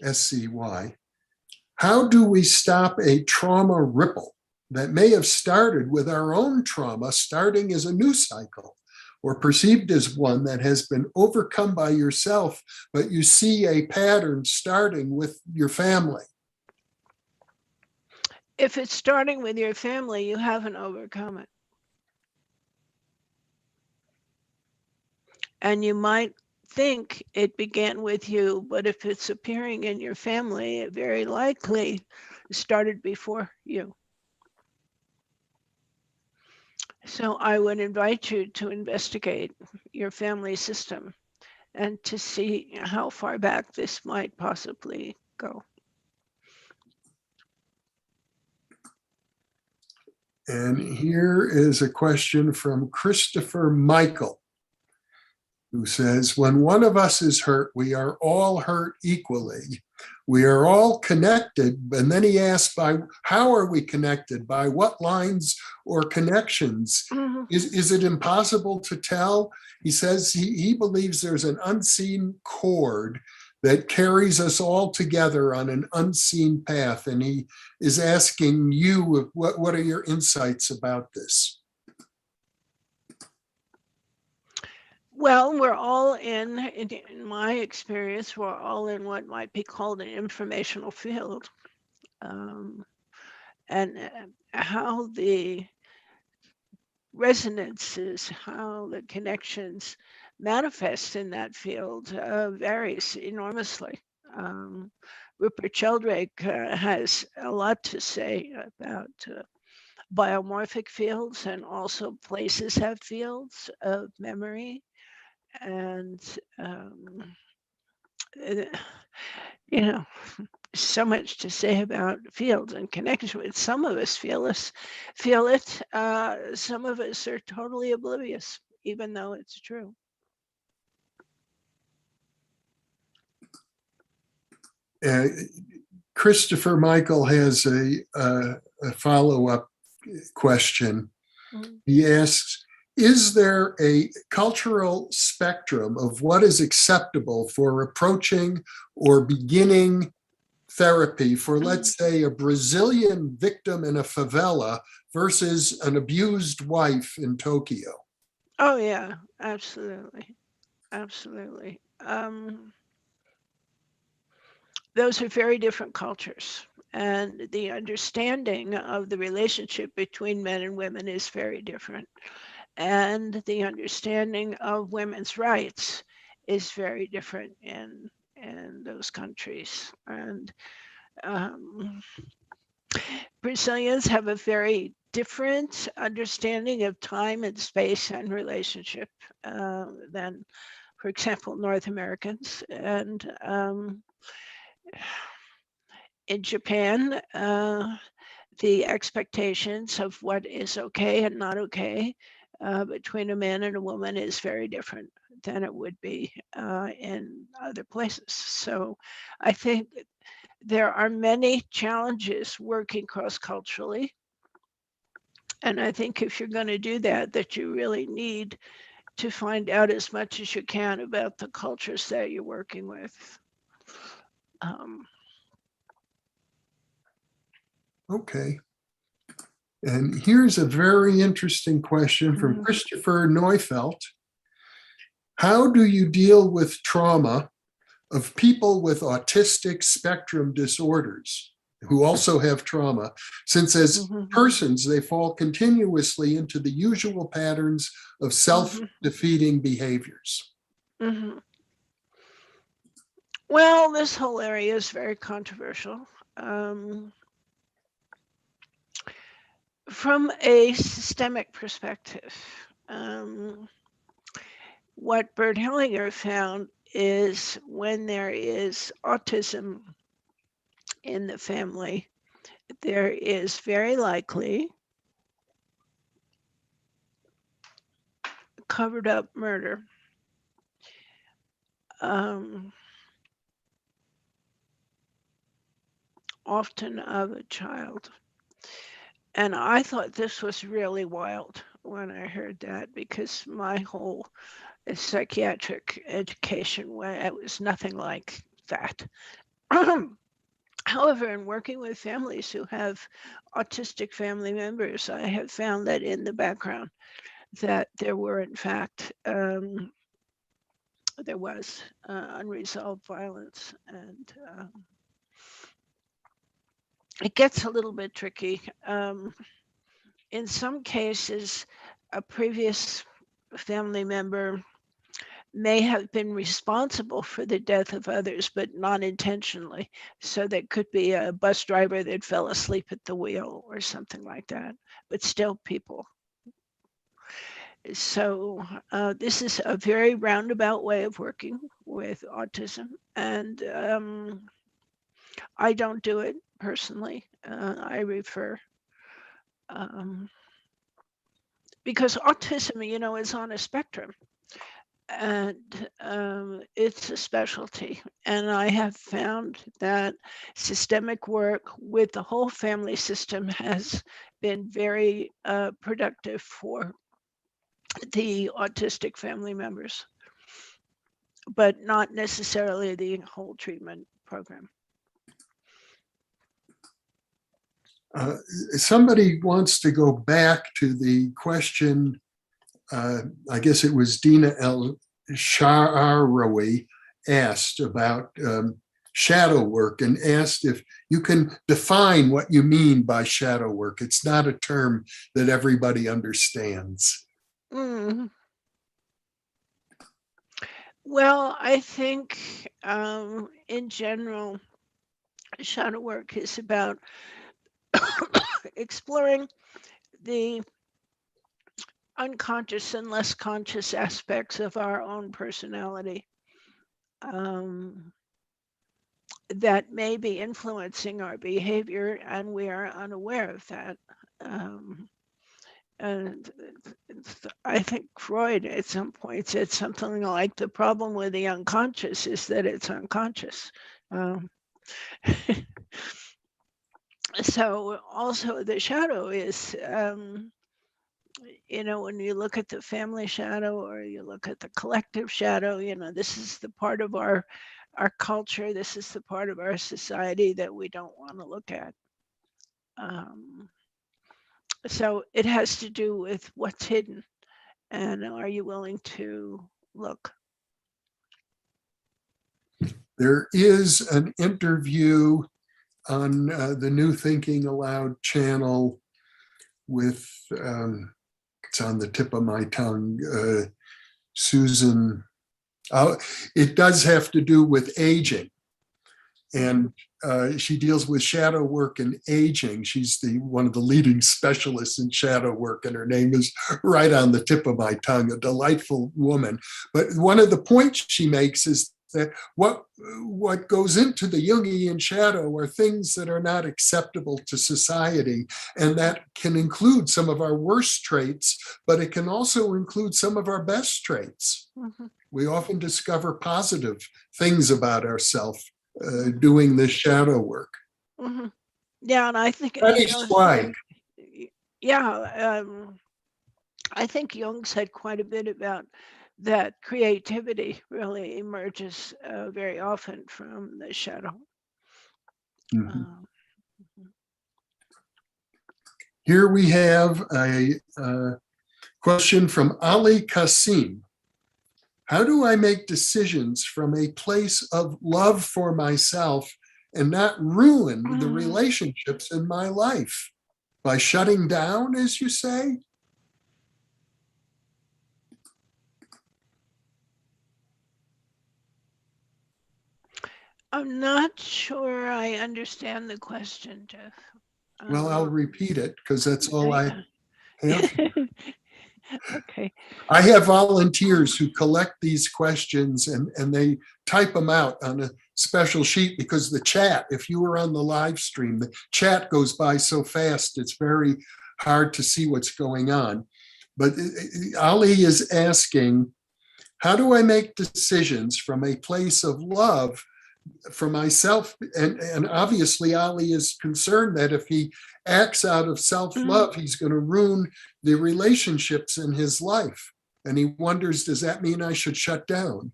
SCY. How do we stop a trauma ripple that may have started with our own trauma, starting as a new cycle, or perceived as one that has been overcome by yourself, but you see a pattern starting with your family? If it's starting with your family, you haven't overcome it. And you might think it began with you, but if it's appearing in your family, it very likely started before you. So I would invite you to investigate your family system and to see how far back this might possibly go. And here is a question from Christopher Michael, who says, when one of us is hurt, we are all hurt equally. We are all connected. And then he asks, by how are we connected? By what lines or connections? Mm-hmm. Is it impossible to tell? He says he believes there's an unseen cord that carries us all together on an unseen path. And he is asking you, what are your insights about this? Well, we're all in my experience, we're all in what might be called an informational field. And how the resonances, how the connections manifest in that field varies enormously. Rupert Sheldrake has a lot to say about biomorphic fields, and also places have fields of memory. And, you know, so much to say about fields and connection with. Some of us feel it. Some of us are totally oblivious, even though it's true. Christopher Michael has a follow-up question. Mm. He asks, is there a cultural spectrum of what is acceptable for approaching or beginning therapy for, let's say, a Brazilian victim in a favela versus an abused wife in Tokyo? Oh yeah, absolutely, absolutely. Those are very different cultures, and the understanding of the relationship between men and women is very different, and the understanding of women's rights is very different in those countries. And um, Brazilians have a very different understanding of time and space and relationship than, for example, North Americans. And in Japan, the expectations of what is okay and not okay between a man and a woman is very different than it would be in other places. So I think there are many challenges working cross-culturally. And I think if you're going to do that, that you really need to find out as much as you can about the cultures that you're working with. Okay. And here's a very interesting question from Christopher Neufeld. How do you deal with trauma of people with autistic spectrum disorders who also have trauma, since as persons, they fall continuously into the usual patterns of self-defeating behaviors? Well, this whole area is very controversial. From a systemic perspective, what Bert Hellinger found is when there is autism in the family, there is very likely covered up murder. Often of a child. And I thought this was really wild when I heard that, because my whole psychiatric education was nothing like that. However, in working with families who have autistic family members, I have found that in the background that there were, in fact, there was unresolved violence, and it gets a little bit tricky. In some cases, a previous family member may have been responsible for the death of others, but not intentionally. So there could be a bus driver that fell asleep at the wheel or something like that, but still people. So this is a very roundabout way of working with autism, and I don't do it personally. I refer, because autism, is on a spectrum, and it's a specialty. And I have found that systemic work with the whole family system has been very productive for the autistic family members, but not necessarily the whole treatment program. Somebody wants to go back to the question, I guess it was Dina El Sharawi asked about shadow work, and asked if you can define what you mean by shadow work. It's not a term that everybody understands. Well, I think in general, shadow work is about exploring the unconscious and less conscious aspects of our own personality that may be influencing our behavior, and we are unaware of that. And I think Freud at some point said something like, the problem with the unconscious is that it's unconscious. So also the shadow is, when you look at the family shadow or you look at the collective shadow, this is the part of our culture, this is the part of our society that we don't want to look at. So it has to do with what's hidden, and are you willing to look? There is an interview on the New Thinking Aloud channel with, it's on the tip of my tongue, Susan. It does have to do with aging. And she deals with shadow work and aging. She's one of the leading specialists in shadow work, and her name is right on the tip of my tongue, a delightful woman. But one of the points she makes is that what goes into the Jungian shadow are things that are not acceptable to society, and that can include some of our worst traits, but it can also include some of our best traits. We often discover positive things about ourselves doing this shadow work. Yeah, and I think That is why. yeah, I think Jung said quite a bit about that creativity really emerges very often from the shadow. Mhm. Um, Here we have a question from Ali Kassim. How do I make decisions from a place of love for myself and not ruin the mm, relationships in my life? By shutting down, as you say? I'm not sure I understand the question, Jeff. Well, I'll Um, repeat it because that's all I yeah. have. Okay. I have volunteers who collect these questions and they type them out on a special sheet because the chat, if you were on the live stream, the chat goes by so fast, it's very hard to see what's going on. But Ali is asking, how do I make decisions from a place of love for myself? And obviously, Ali is concerned that if he acts out of self Mm, love, he's going to ruin the relationships in his life. And he wonders, does that mean I should shut down?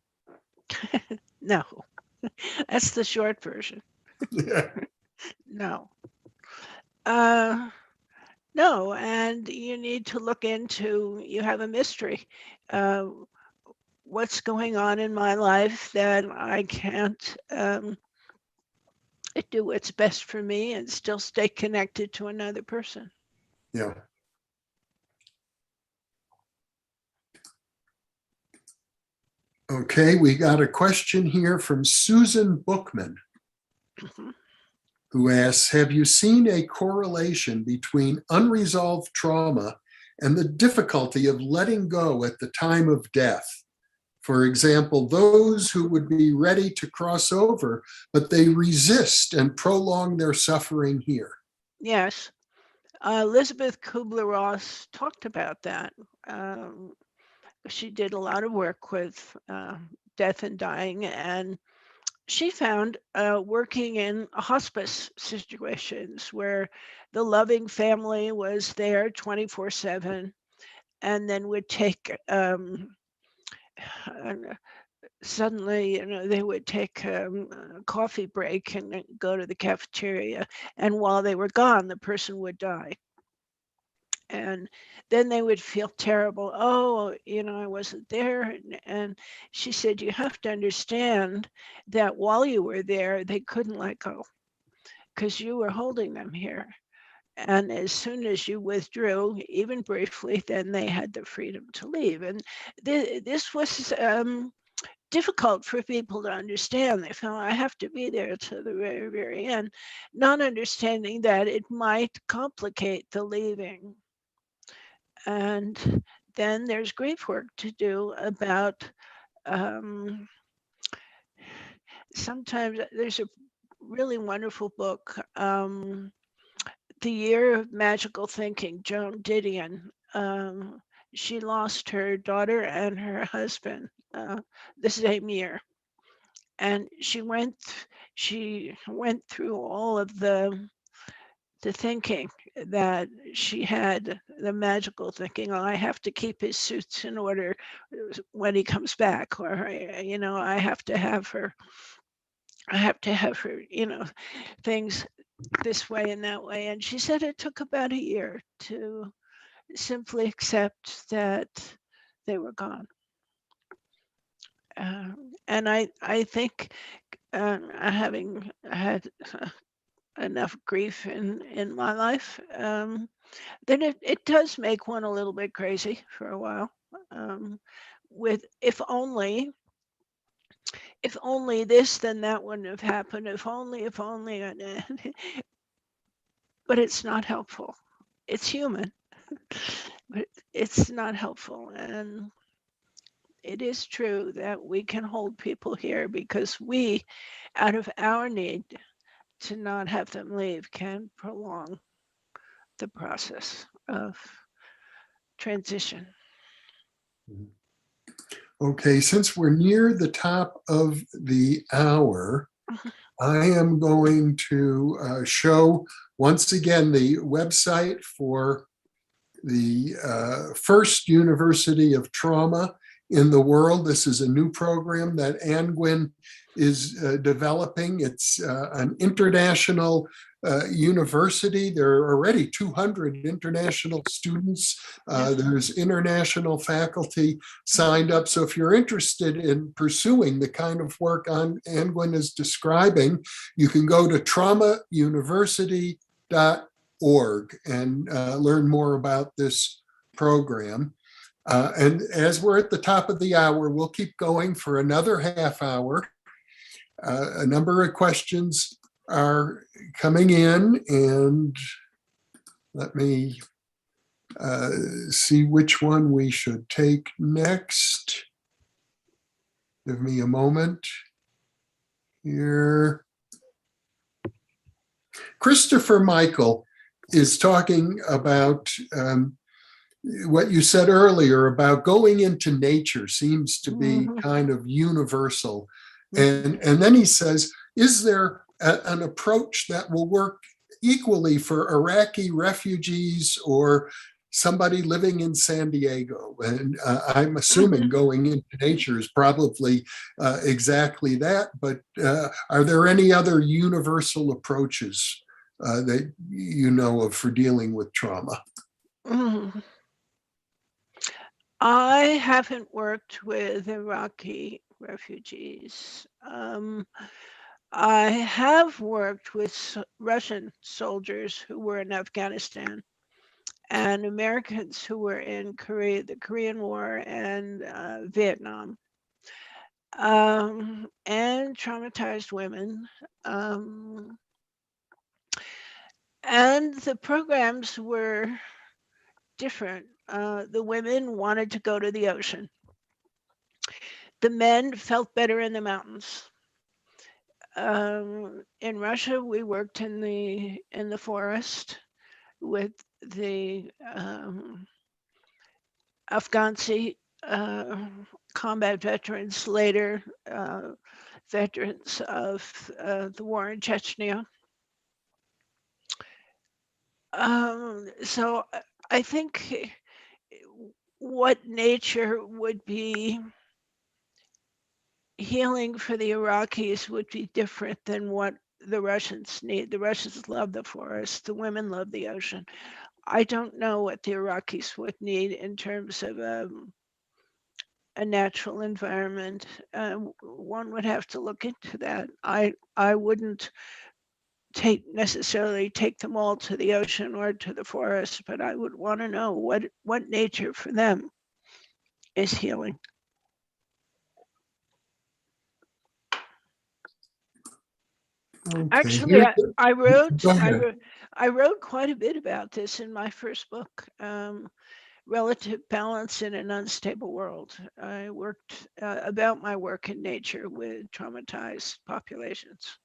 no, that's the short version. Yeah. No. Uh, no, and you need to look into, you have a mystery. Uh, what's going on in my life that I can't do what's best for me and still stay connected to another person? Yeah. Okay, we got a question here from Susan Bookman, Mhm. who asks, have you seen a correlation between unresolved trauma and the difficulty of letting go at the time of death? For example, those who would be ready to cross over, but they resist and prolong their suffering here. Yes. Elizabeth Kubler-Ross talked about that. Um, she did a lot of work with death and dying, and she found working in hospice situations where the loving family was there 24/7 and then would take uh, suddenly, they would take a coffee break and then go to the cafeteria, and while they were gone, the person would die. And then they would feel terrible. Oh, I wasn't there. And she said, you have to understand that while you were there, they couldn't let go because you were holding them here. And as soon as you withdrew, even briefly, then they had the freedom to leave. And this was difficult for people to understand. They felt I have to be there to the very, very end, not understanding that it might complicate the leaving. And then there's grief work to do about um, sometimes there's a really wonderful book, The Year of Magical Thinking, Joan Didion. She lost her daughter and her husband the same year. And she went through all of the thinking that she had, the magical thinking, oh, I have to keep his suits in order when he comes back, or I have to have her, things this way and that way. And she said it took about a year to simply accept that they were gone. And I think having had enough grief in my life, then it does make one a little bit crazy for a while. Um, with if only this, then that wouldn't have happened. If only, but it's not helpful. It's human, but it's not helpful. And it is true that we can hold people here because we, out of our need to not have them leave, can prolong the process of transition. Okay, since we're near the top of the hour, I am going to show once again the website for the first university of trauma in the world. This is a new program that Anngwyn is developing. It's an international university. There are already 200 international students. There's international faculty signed up. So if you're interested in pursuing the kind of work Anngwyn is describing, you can go to traumauniversity.org and learn more about this program. And as we're at the top of the hour, we'll keep going for another half hour. A number of questions are coming in, and let me see which one we should take next. Give me a moment here. Christopher Michael is talking about what you said earlier about going into nature seems to be kind of universal. And then he says, is there an approach that will work equally for Iraqi refugees or somebody living in San Diego? And I'm assuming going into nature is probably exactly that, but are there any other universal approaches that you know of for dealing with trauma? I haven't worked with Iraqi refugees. I have worked with Russian soldiers who were in Afghanistan and Americans who were in Korea, the Korean War and Vietnam, and traumatized women. And the programs were different. The women wanted to go to the ocean. The men felt better in the mountains. In Russia, we worked in the forest with the Afghansi combat veterans, later veterans of the war in Chechnya. So I think what nature would be healing for the Iraqis would be different than what the Russians need. The Russians love the forest, the women love the ocean. I don't know what the Iraqis would need in terms of a natural environment. One would have to look into that. I wouldn't necessarily take them all to the ocean or to the forest, but I would want to know what nature for them is healing. Okay. Actually, I wrote Go ahead. I wrote quite a bit about this in my first book, Relative Balance in an Unstable World. I worked about my work in nature with traumatized populations.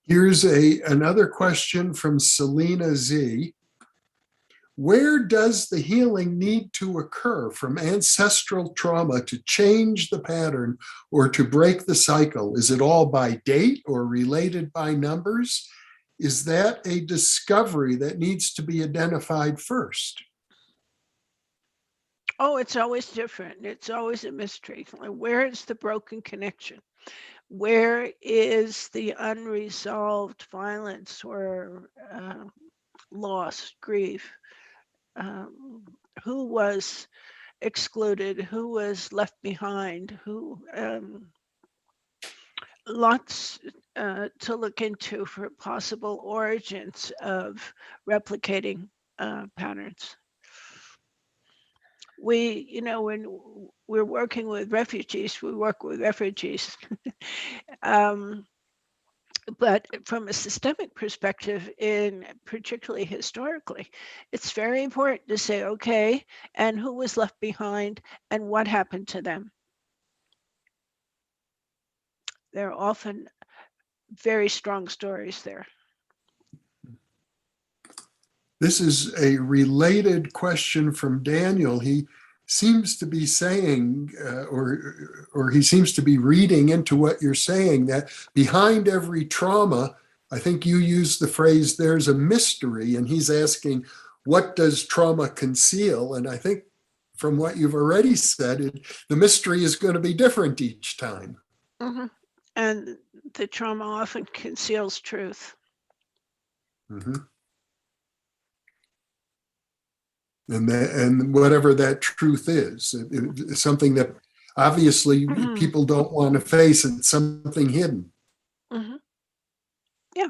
Here's another question from Selena Z. Where does the healing need to occur from ancestral trauma to change the pattern or to break the cycle? Is it all by date or related by numbers? Is that a discovery that needs to be identified first? Oh, it's always different. It's always a mystery. Where is the broken connection? Where is the unresolved violence or loss, grief? Who was excluded? Who was left behind? Who lots to look into for possible origins of replicating patterns. When we're working with refugees, we work with refugees. But from a systemic perspective, particularly historically, it's very important to say, okay, and who was left behind and what happened to them? There are often very strong stories there. This is a related question from Daniel. He seems to be saying, or he seems to be reading into what you're saying, that behind every trauma, I think you used the phrase, there's a mystery, and he's asking, what does trauma conceal? And I think from what you've already said, the mystery is going to be different each time. Mm-hmm. And the trauma often conceals truth. Mm-hmm. And whatever that truth is, it's something that obviously people don't want to face. It's something hidden. Mm-hmm. Yeah.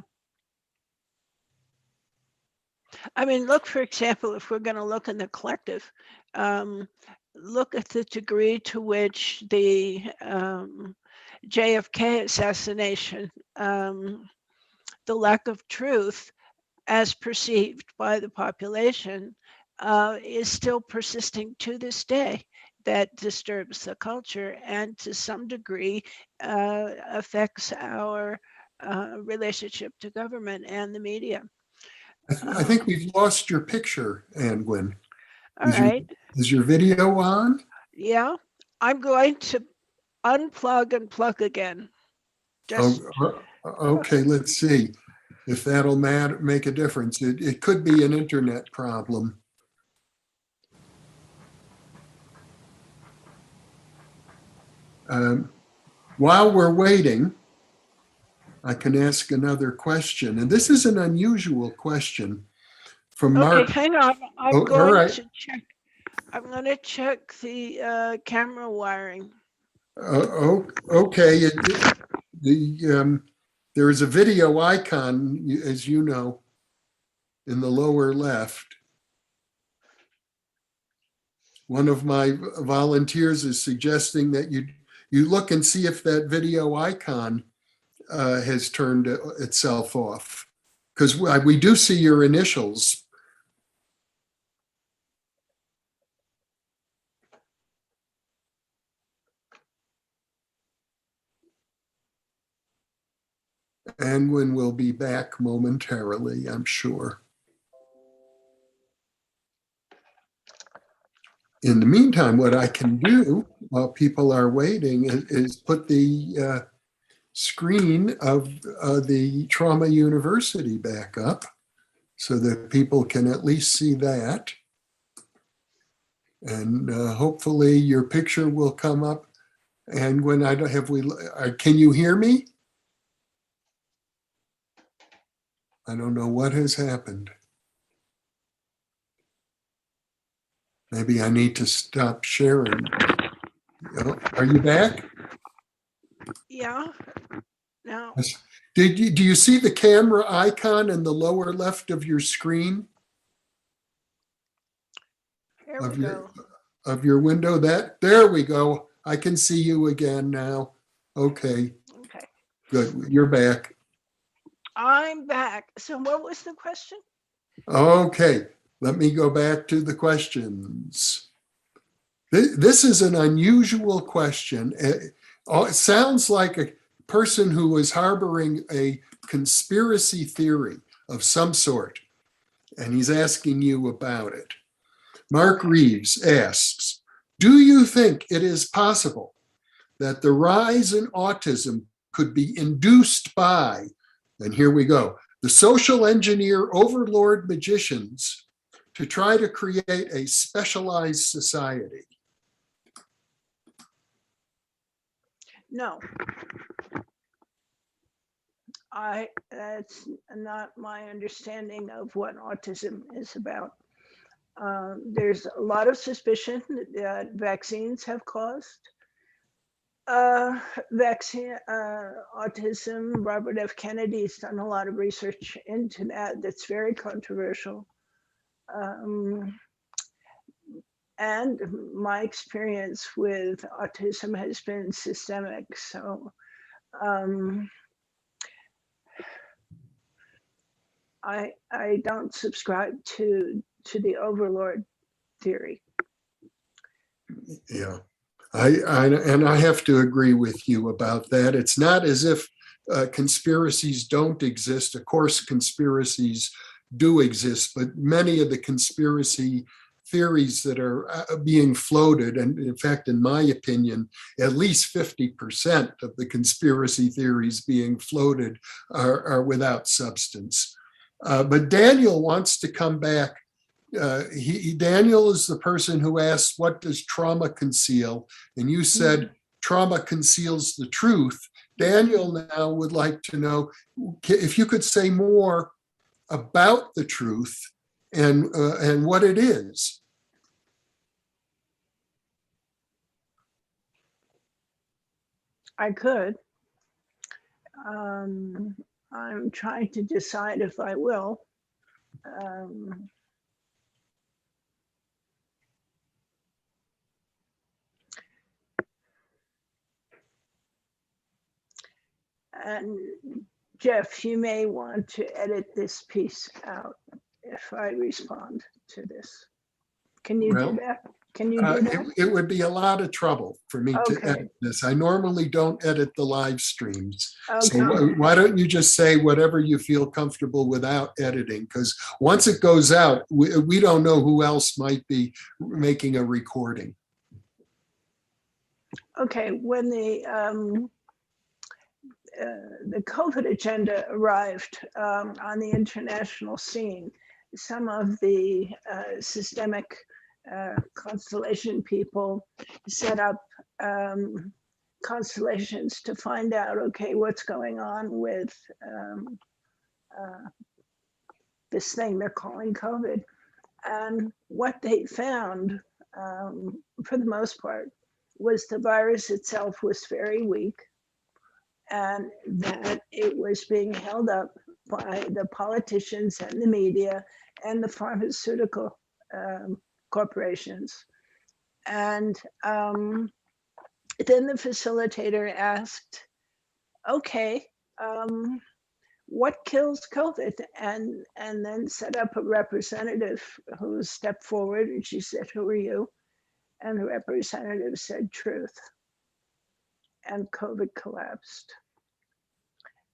I mean, look, for example, if we're going to look in the collective, look at the degree to which the JFK assassination, the lack of truth as perceived by the population, is still persisting to this day. That disturbs the culture and to some degree affects our relationship to government and the media. I think we've lost your picture, Anngwyn. All right. Is your video on? Yeah. I'm going to unplug and plug again. Just Okay, let's see if that'll make a difference. It could be an internet problem. While we're waiting, I can ask another question. And this is an unusual question from Mark. okay, hang on. I'm All going right. to check. I'm going to check the camera wiring. Okay. There is a video icon, as you know, in the lower left. One of my volunteers is suggesting that you look and see if that video icon has turned itself off, because we do see your initials. Anngwyn will be back momentarily, I'm sure. In the meantime, what I can do while people are waiting is put the screen of the Trauma University back up so that people can at least see that. And hopefully your picture will come up. And when can you hear me? I don't know what has happened. Maybe I need to stop sharing. Are you back? Yeah. Now. Do you see the camera icon in the lower left of your screen? Here we go. Of your window? There we go. I can see you again now. Okay. Okay. Good. You're back. I'm back. So what was the question? Okay. Let me go back to the questions. This is an unusual question. It sounds like a person who is harboring a conspiracy theory of some sort, and he's asking you about it. Mark Reeves asks, do you think it is possible that the rise in autism could be induced by, and here we go, the social engineer overlord magicians to try to create a specialized society? No. That's not my understanding of what autism is about. There's a lot of suspicion that vaccines have caused autism. Robert F. Kennedy's done a lot of research into that. That's very controversial. And my experience with autism has been systemic. So I don't subscribe to the overlord theory. Yeah, I have to agree with you about that. It's not as if conspiracies don't exist. Of course, conspiracies do exist, but many of the conspiracy theories that are being floated, and in fact, in my opinion, at least 50% of the conspiracy theories being floated are without substance. But Daniel wants to come back. Daniel is the person who asked, what does trauma conceal? And you said, trauma conceals the truth. Daniel now would like to know if you could say more about the truth and what it is. I could. I'm trying to decide if I will. And Jeff, you may want to edit this piece out if I respond to this. Can you do that? Can you do that? It would be a lot of trouble for me to Okay. edit this. I normally don't edit the live streams. Okay. So why don't you just say whatever you feel comfortable without editing? Because once it goes out, we don't know who else might be making a recording. Okay, when the COVID agenda arrived on the international scene, some of the systemic constellation people set up constellations to find out, okay, what's going on with this thing they're calling COVID. And what they found, for the most part, was the virus itself was very weak, and that it was being held up by the politicians and the media and the pharmaceutical corporations. And then the facilitator asked, okay, what kills COVID? And then set up a representative who stepped forward, and she said, who are you? And the representative said, truth. And COVID collapsed.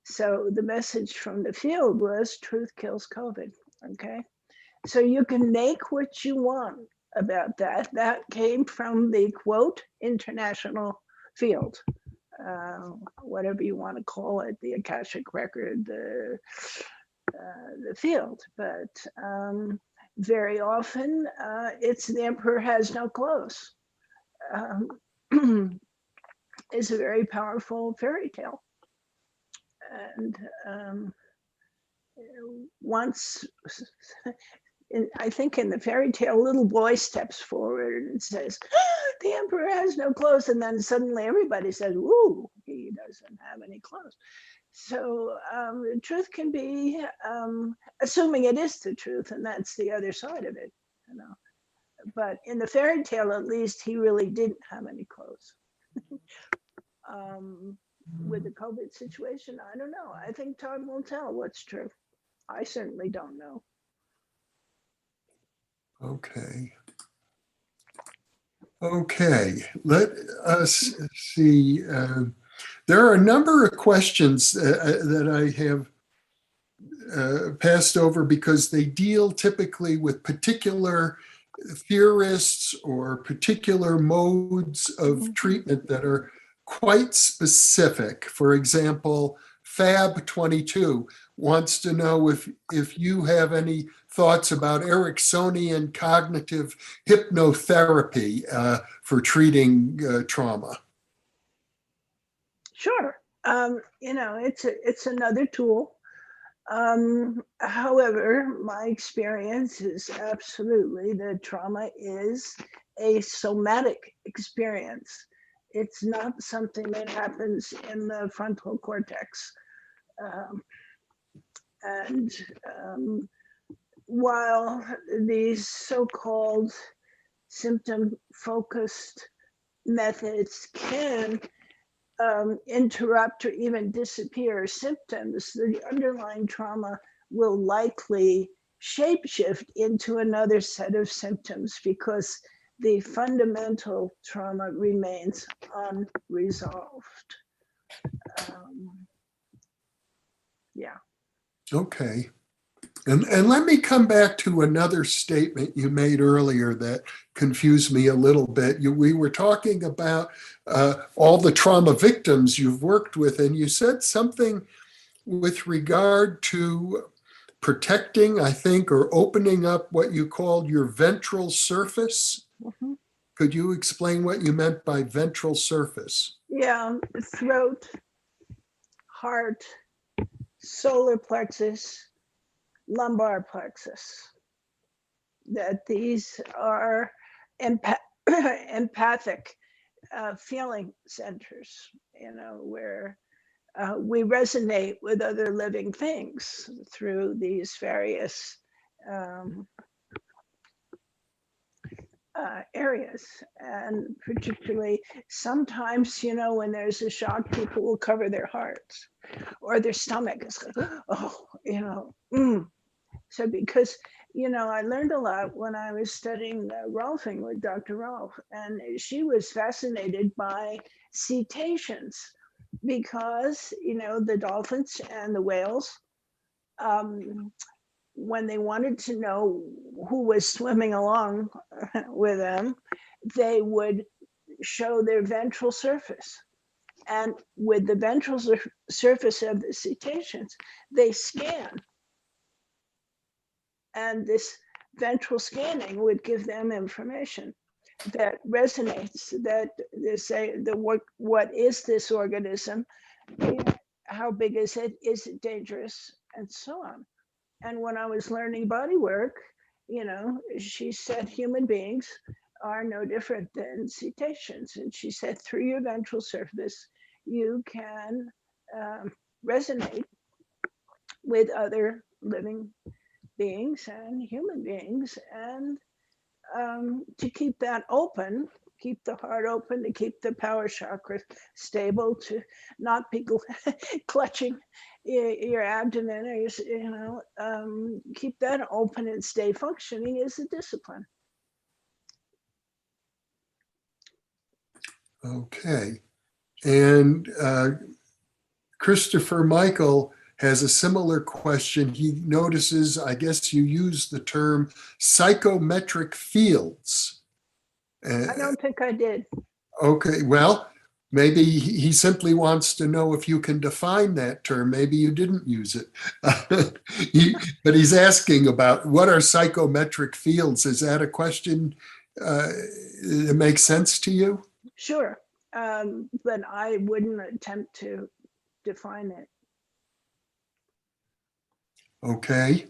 So the message from the field was truth kills COVID, okay? So you can make what you want about that. That came from the, quote, international field, whatever you want to call it, the Akashic record, the field. But very often it's the emperor has no clothes. Is a very powerful fairy tale. And once, I think in the fairy tale, a little boy steps forward and says, the emperor has no clothes. And then suddenly everybody says, ooh, he doesn't have any clothes. So the truth can be, assuming it is the truth, and that's the other side of it, you know. But in the fairy tale, at least, he really didn't have any clothes. With the COVID situation, I don't know. I think time will tell what's true. I certainly don't know. Okay. Okay, let us see. There are a number of questions that I have passed over because they deal typically with particular theorists or particular modes of treatment that are quite specific. For example, Fab 22 wants to know if you have any thoughts about Ericksonian cognitive hypnotherapy for treating trauma. Sure. You know, it's another tool. However, my experience is absolutely that trauma is a somatic experience. It's not something that happens in the frontal cortex. While these so-called symptom-focused methods can interrupt or even disappear symptoms, the underlying trauma will likely shapeshift into another set of symptoms because the fundamental trauma remains unresolved. Yeah. Okay. And let me come back to another statement you made earlier that confused me a little bit. We were talking about all the trauma victims you've worked with, and you said something with regard to protecting, I think, or opening up what you called your ventral surface. Mhm. Could you explain what you meant by ventral surface? Yeah, throat, heart, solar plexus, lumbar plexus. That these are empathic feeling centers, where we resonate with other living things through these various um, areas. And particularly sometimes, when there's a shock, people will cover their hearts or their stomach. It's like, oh, So because, I learned a lot when I was studying Rolfing with Dr. Rolf, and she was fascinated by cetaceans because, the dolphins and the whales, when they wanted to know who was swimming along with them, they would show their ventral surface. And with the ventral surface of the cetaceans, they scan. And this ventral scanning would give them information that resonates, that they say, what is this organism? How big is it? Is it dangerous? And so on. And when I was learning body work, she said human beings are no different than cetaceans. And she said through your ventral surface, you can resonate with other living beings and human beings. And to keep that open, keep the heart open, to keep the power chakra stable, to not be clutching your abdomen, or keep that open and stay functioning is a discipline. Okay. And Christopher Michael has a similar question. He notices, I guess you use the term psychometric fields. I don't think I did. Okay, well, maybe he simply wants to know if you can define that term. Maybe you didn't use it. But he's asking about what are psychometric fields. Is that a question that makes sense to you? Sure. But I wouldn't attempt to define it. Okay.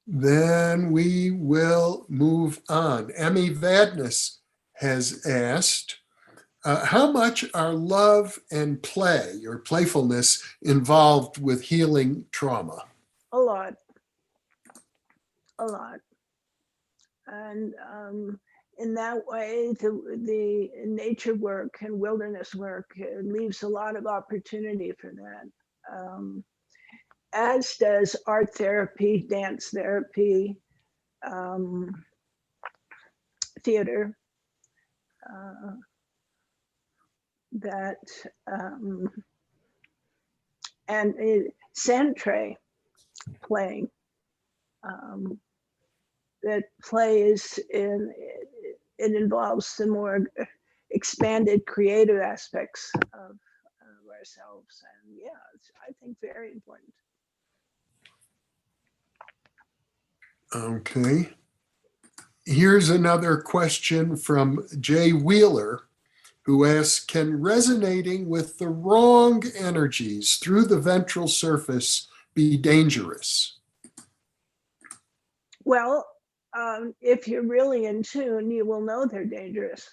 Then we will move on. Emmy Vadnais has asked, how much are love and play or playfulness involved with healing trauma? A lot. And in that way, the nature work and wilderness work leaves a lot of opportunity for that. As does art therapy, dance therapy, theater. That and sand tray playing. That play it involves the more expanded creative aspects of ourselves, and yeah, it's, I think, very important. Okay. Here's another question from Jay Wheeler, who asks, can resonating with the wrong energies through the ventral surface be dangerous? Well, if you're really in tune, you will know they're dangerous.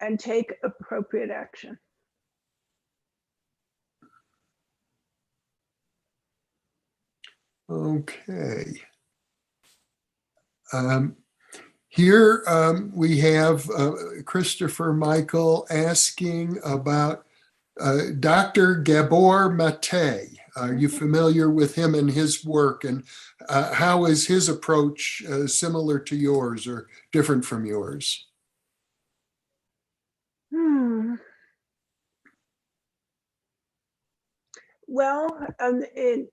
And take appropriate action. Okay. Here we have Christopher Michael asking about Dr. Gabor Mate. Are you familiar with him and his work? And how is his approach similar to yours or different from yours? Well,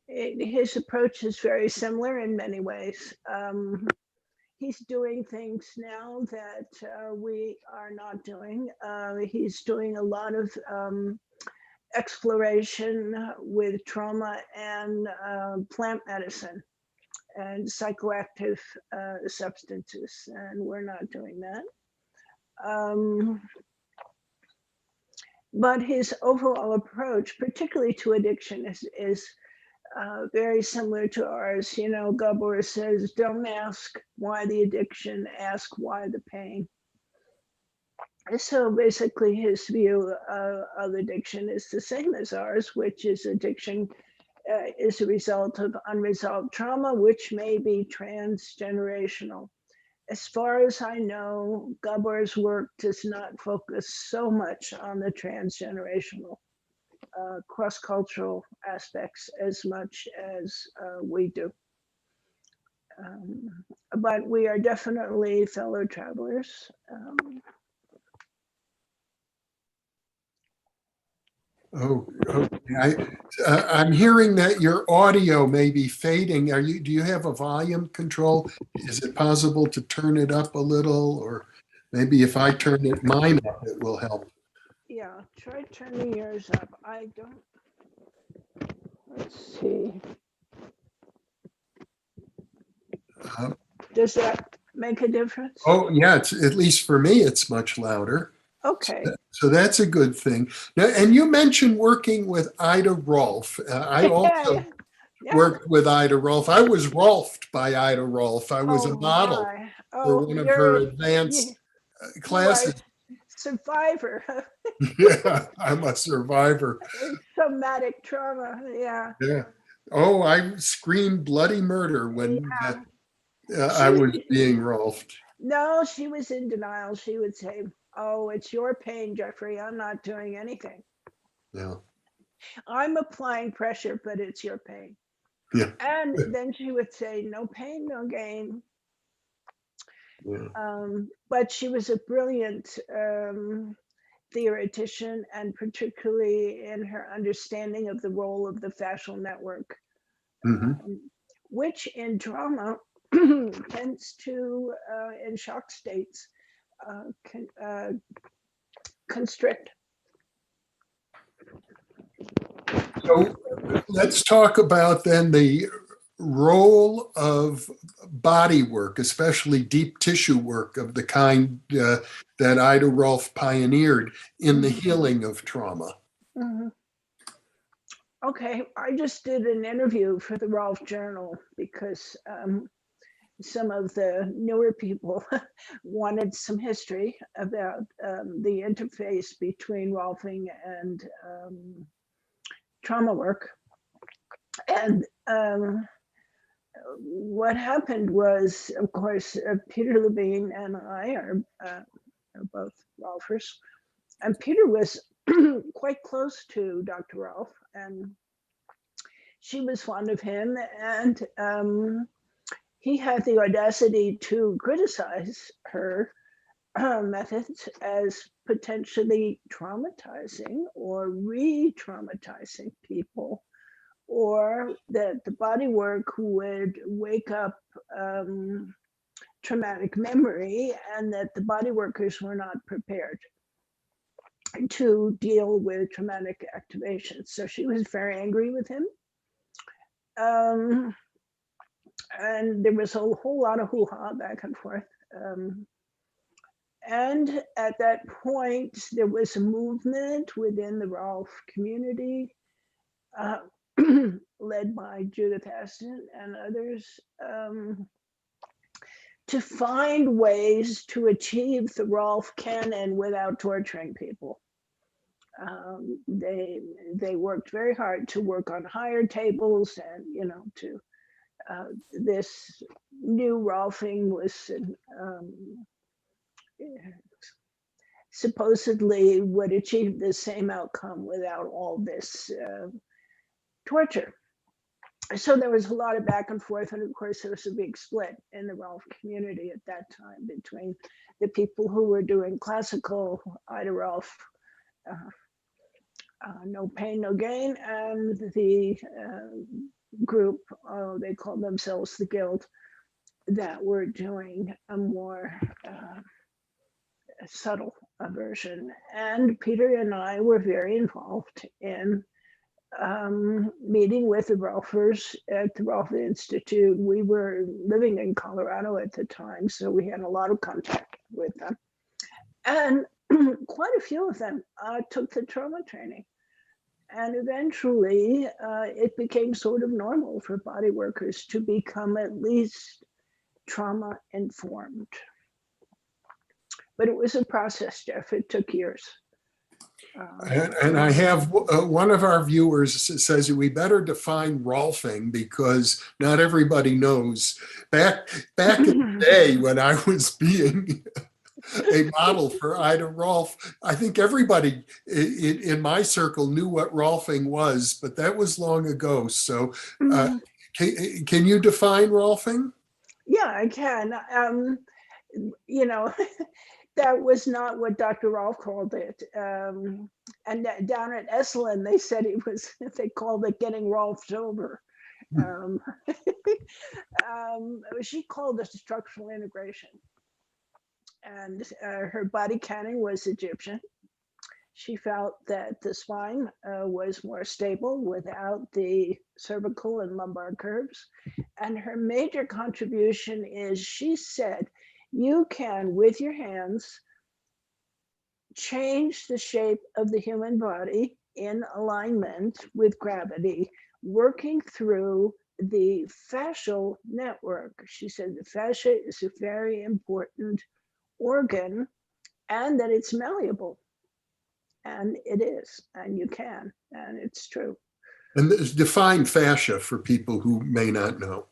his approach is very similar in many ways. He's doing things now that we are not doing. He's doing a lot of exploration with trauma and plant medicine and psychoactive substances, and we're not doing that. Um, but his overall approach, particularly to addiction, is very similar to ours. You know, Gabor says, don't ask why the addiction, ask why the pain. So basically, his view of addiction is the same as ours, which is addiction is a result of unresolved trauma, which may be transgenerational. As far as I know, Gabor's work does not focus so much on the transgenerational, cross-cultural aspects as much as we do. But we are definitely fellow travelers. Oh, okay. I'm hearing that your audio may be fading. Do you have a volume control? Is it possible to turn it up a little, or maybe if I turn mine up, it will help? Yeah, try turning yours up. I don't, let's see. Uh, Does that make a difference? oh, yeah, it's at least for me, it's much louder. Okay. So that's a good thing. Now, and you mentioned working with Ida Rolf. I Yeah, also yeah. worked with Ida Rolf. I was Rolfed by Ida Rolf. I was a Oh model my. for Oh, one of her you, advanced you are a classes. survivor. Yeah, I'm a survivor. Somatic trauma. Yeah. Yeah. Oh, I screamed bloody murder when Yeah. I She was being Rolfed. no, she was in denial. She would say, "Oh, it's your pain, Jeffrey. I'm not doing anything. Yeah. I'm applying pressure, but it's your pain." Yeah. And then she would say, "No pain, no gain." Yeah. But she was a brilliant theoretician, and particularly in her understanding of the role of the fascial network, Hmm. which in trauma tends to, in shock states, can constrict. So let's talk about then the role of body work, especially deep tissue work of the kind that Ida Rolf pioneered in the Mhm. healing of trauma. Mhm. Okay, I just did an interview for the Rolf Journal because some of the newer people wanted some history about the interface between Rolfing and trauma work. And what happened was, of course, Peter Levine and I are both Rolfers. And Peter was quite close to Dr. Rolf, and she was fond of him. And he had the audacity to criticize her methods as potentially traumatizing or re traumatizing people, or that the body work would wake up traumatic memory and that the body workers were not prepared to deal with traumatic activation. So she was very angry with him. Um, and there was a whole lot of hoo ha back and forth. Um, And at that point, there was a movement within the Rolf community, uh, led by Judith Aston and others, to find ways to achieve the Rolf canon without torturing people. They worked very hard to work on higher tables, and to this new Rolfing was supposedly would achieve the same outcome without all this torture. So there was a lot of back and forth, and of course there was a big split in the Rolf community at that time between the people who were doing classical Ida Rolf No Pain, No Gain, and the group, they call themselves the Guild, that were doing a more subtle version. And Peter and I were very involved in meeting with the Rolfers at the Rolf Institute. We were living in Colorado at the time, so we had a lot of contact with them. And quite a few of them took the trauma training. And eventually, it became sort of normal for body workers to become at least trauma informed. But it was a process, Jeff. It took years. And I have one of our viewers says we better define Rolfing because not everybody knows. Back in the day when I was being a model for Ida Rolf, I think everybody in my circle knew what Rolfing was, but that was long ago. So can you define Rolfing? Yeah, I can. You know, that was not what Dr. Rolf called it. And down at Esalen, they said it was, they called it getting Rolfed over. She called it structural integration. And her body canon was Egyptian. She felt that the spine was more stable without the cervical and lumbar curves. And her major contribution is she said, you can, with your hands, change the shape of the human body in alignment with gravity, working through the fascial network. She said the fascia is a very important organ and that it's malleable. And it is, and you can, and it's true. And define fascia for people who may not know.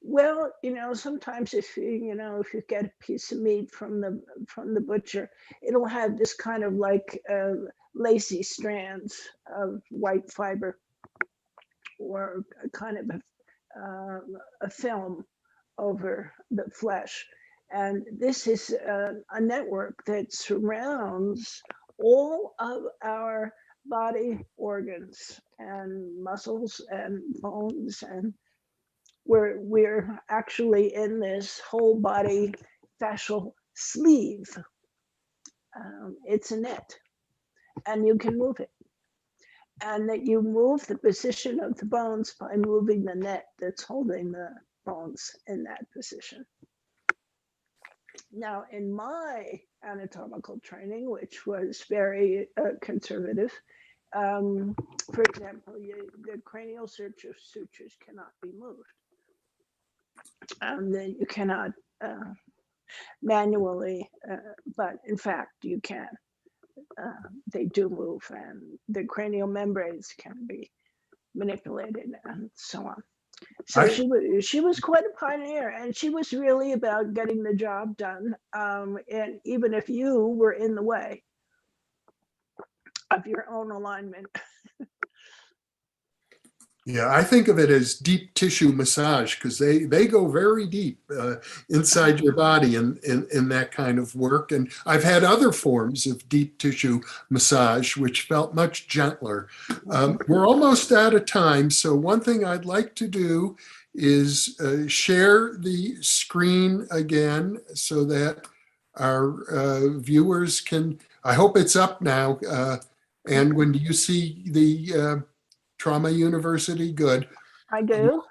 Well, sometimes if if you get a piece of meat from the butcher, it'll have this kind of like lacy strands of white fiber, or a kind of a film over the flesh. And this is a network that surrounds all of our body organs and muscles and bones, and we're actually in this whole body fascial sleeve. It's a net, and you can move it. And that you move the position of the bones by moving the net that's holding the bones in that position. Now, in my anatomical training, which was very conservative, for example, the cranial sutures cannot be moved. Then you cannot manually, but in fact, you can. They do move, and the cranial membranes can be manipulated and so on. So she was quite a pioneer, and she was really about getting the job done. And even if you were in the way of your own alignment. Yeah, I think of it as deep tissue massage because they go very deep inside your body in that kind of work. And I've had other forms of deep tissue massage, which felt much gentler. We're almost out of time. So one thing I'd like to do is share the screen again so that our viewers can, I hope it's up now. Anngwyn, do you see the Trauma University? Good. I do.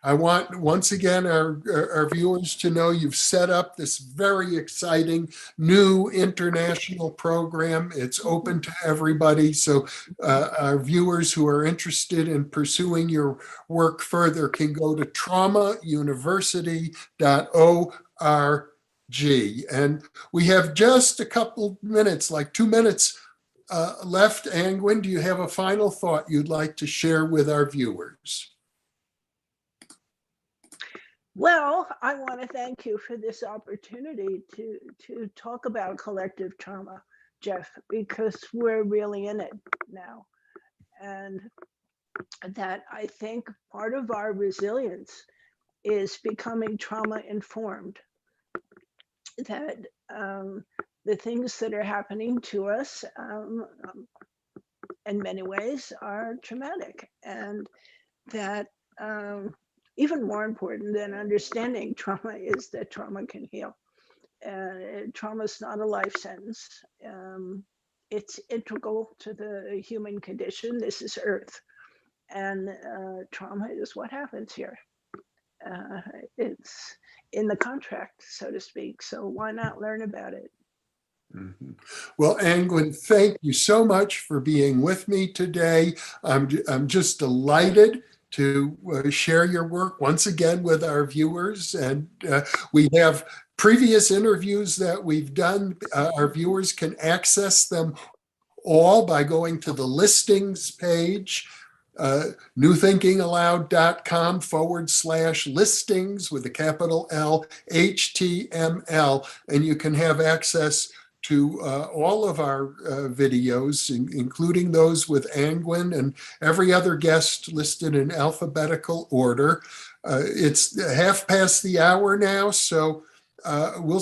I want, once again, our viewers to know you've set up this very exciting new international program. It's open to everybody. So our viewers who are interested in pursuing your work further can go to traumauniversity.org. And we have just a couple minutes, like 2 minutes left. Anngwyn, do you have a final thought you'd like to share with our viewers? Well, I want to thank you for this opportunity to talk about collective trauma, Jeff, because we're really in it now. And that I think part of our resilience is becoming trauma informed. That the things that are happening to us in many ways are traumatic, and that even more important than understanding trauma is that trauma can heal. Trauma is not a life sentence. It's integral to the human condition. This is Earth, and trauma is what happens here. Uh, it's in the contract, so to speak. So why not learn about it? Mhm. Well, Anngwyn, thank you so much for being with me today. I'm just delighted to share your work once again with our viewers. And we have previous interviews that we've done. Our viewers can access them all by going to the listings page, newthinkingaloud.com/listings with a capital L HTML, and you can have access to all of our videos, including those with Anngwyn and every other guest listed in alphabetical order. It's half past the hour now, so we'll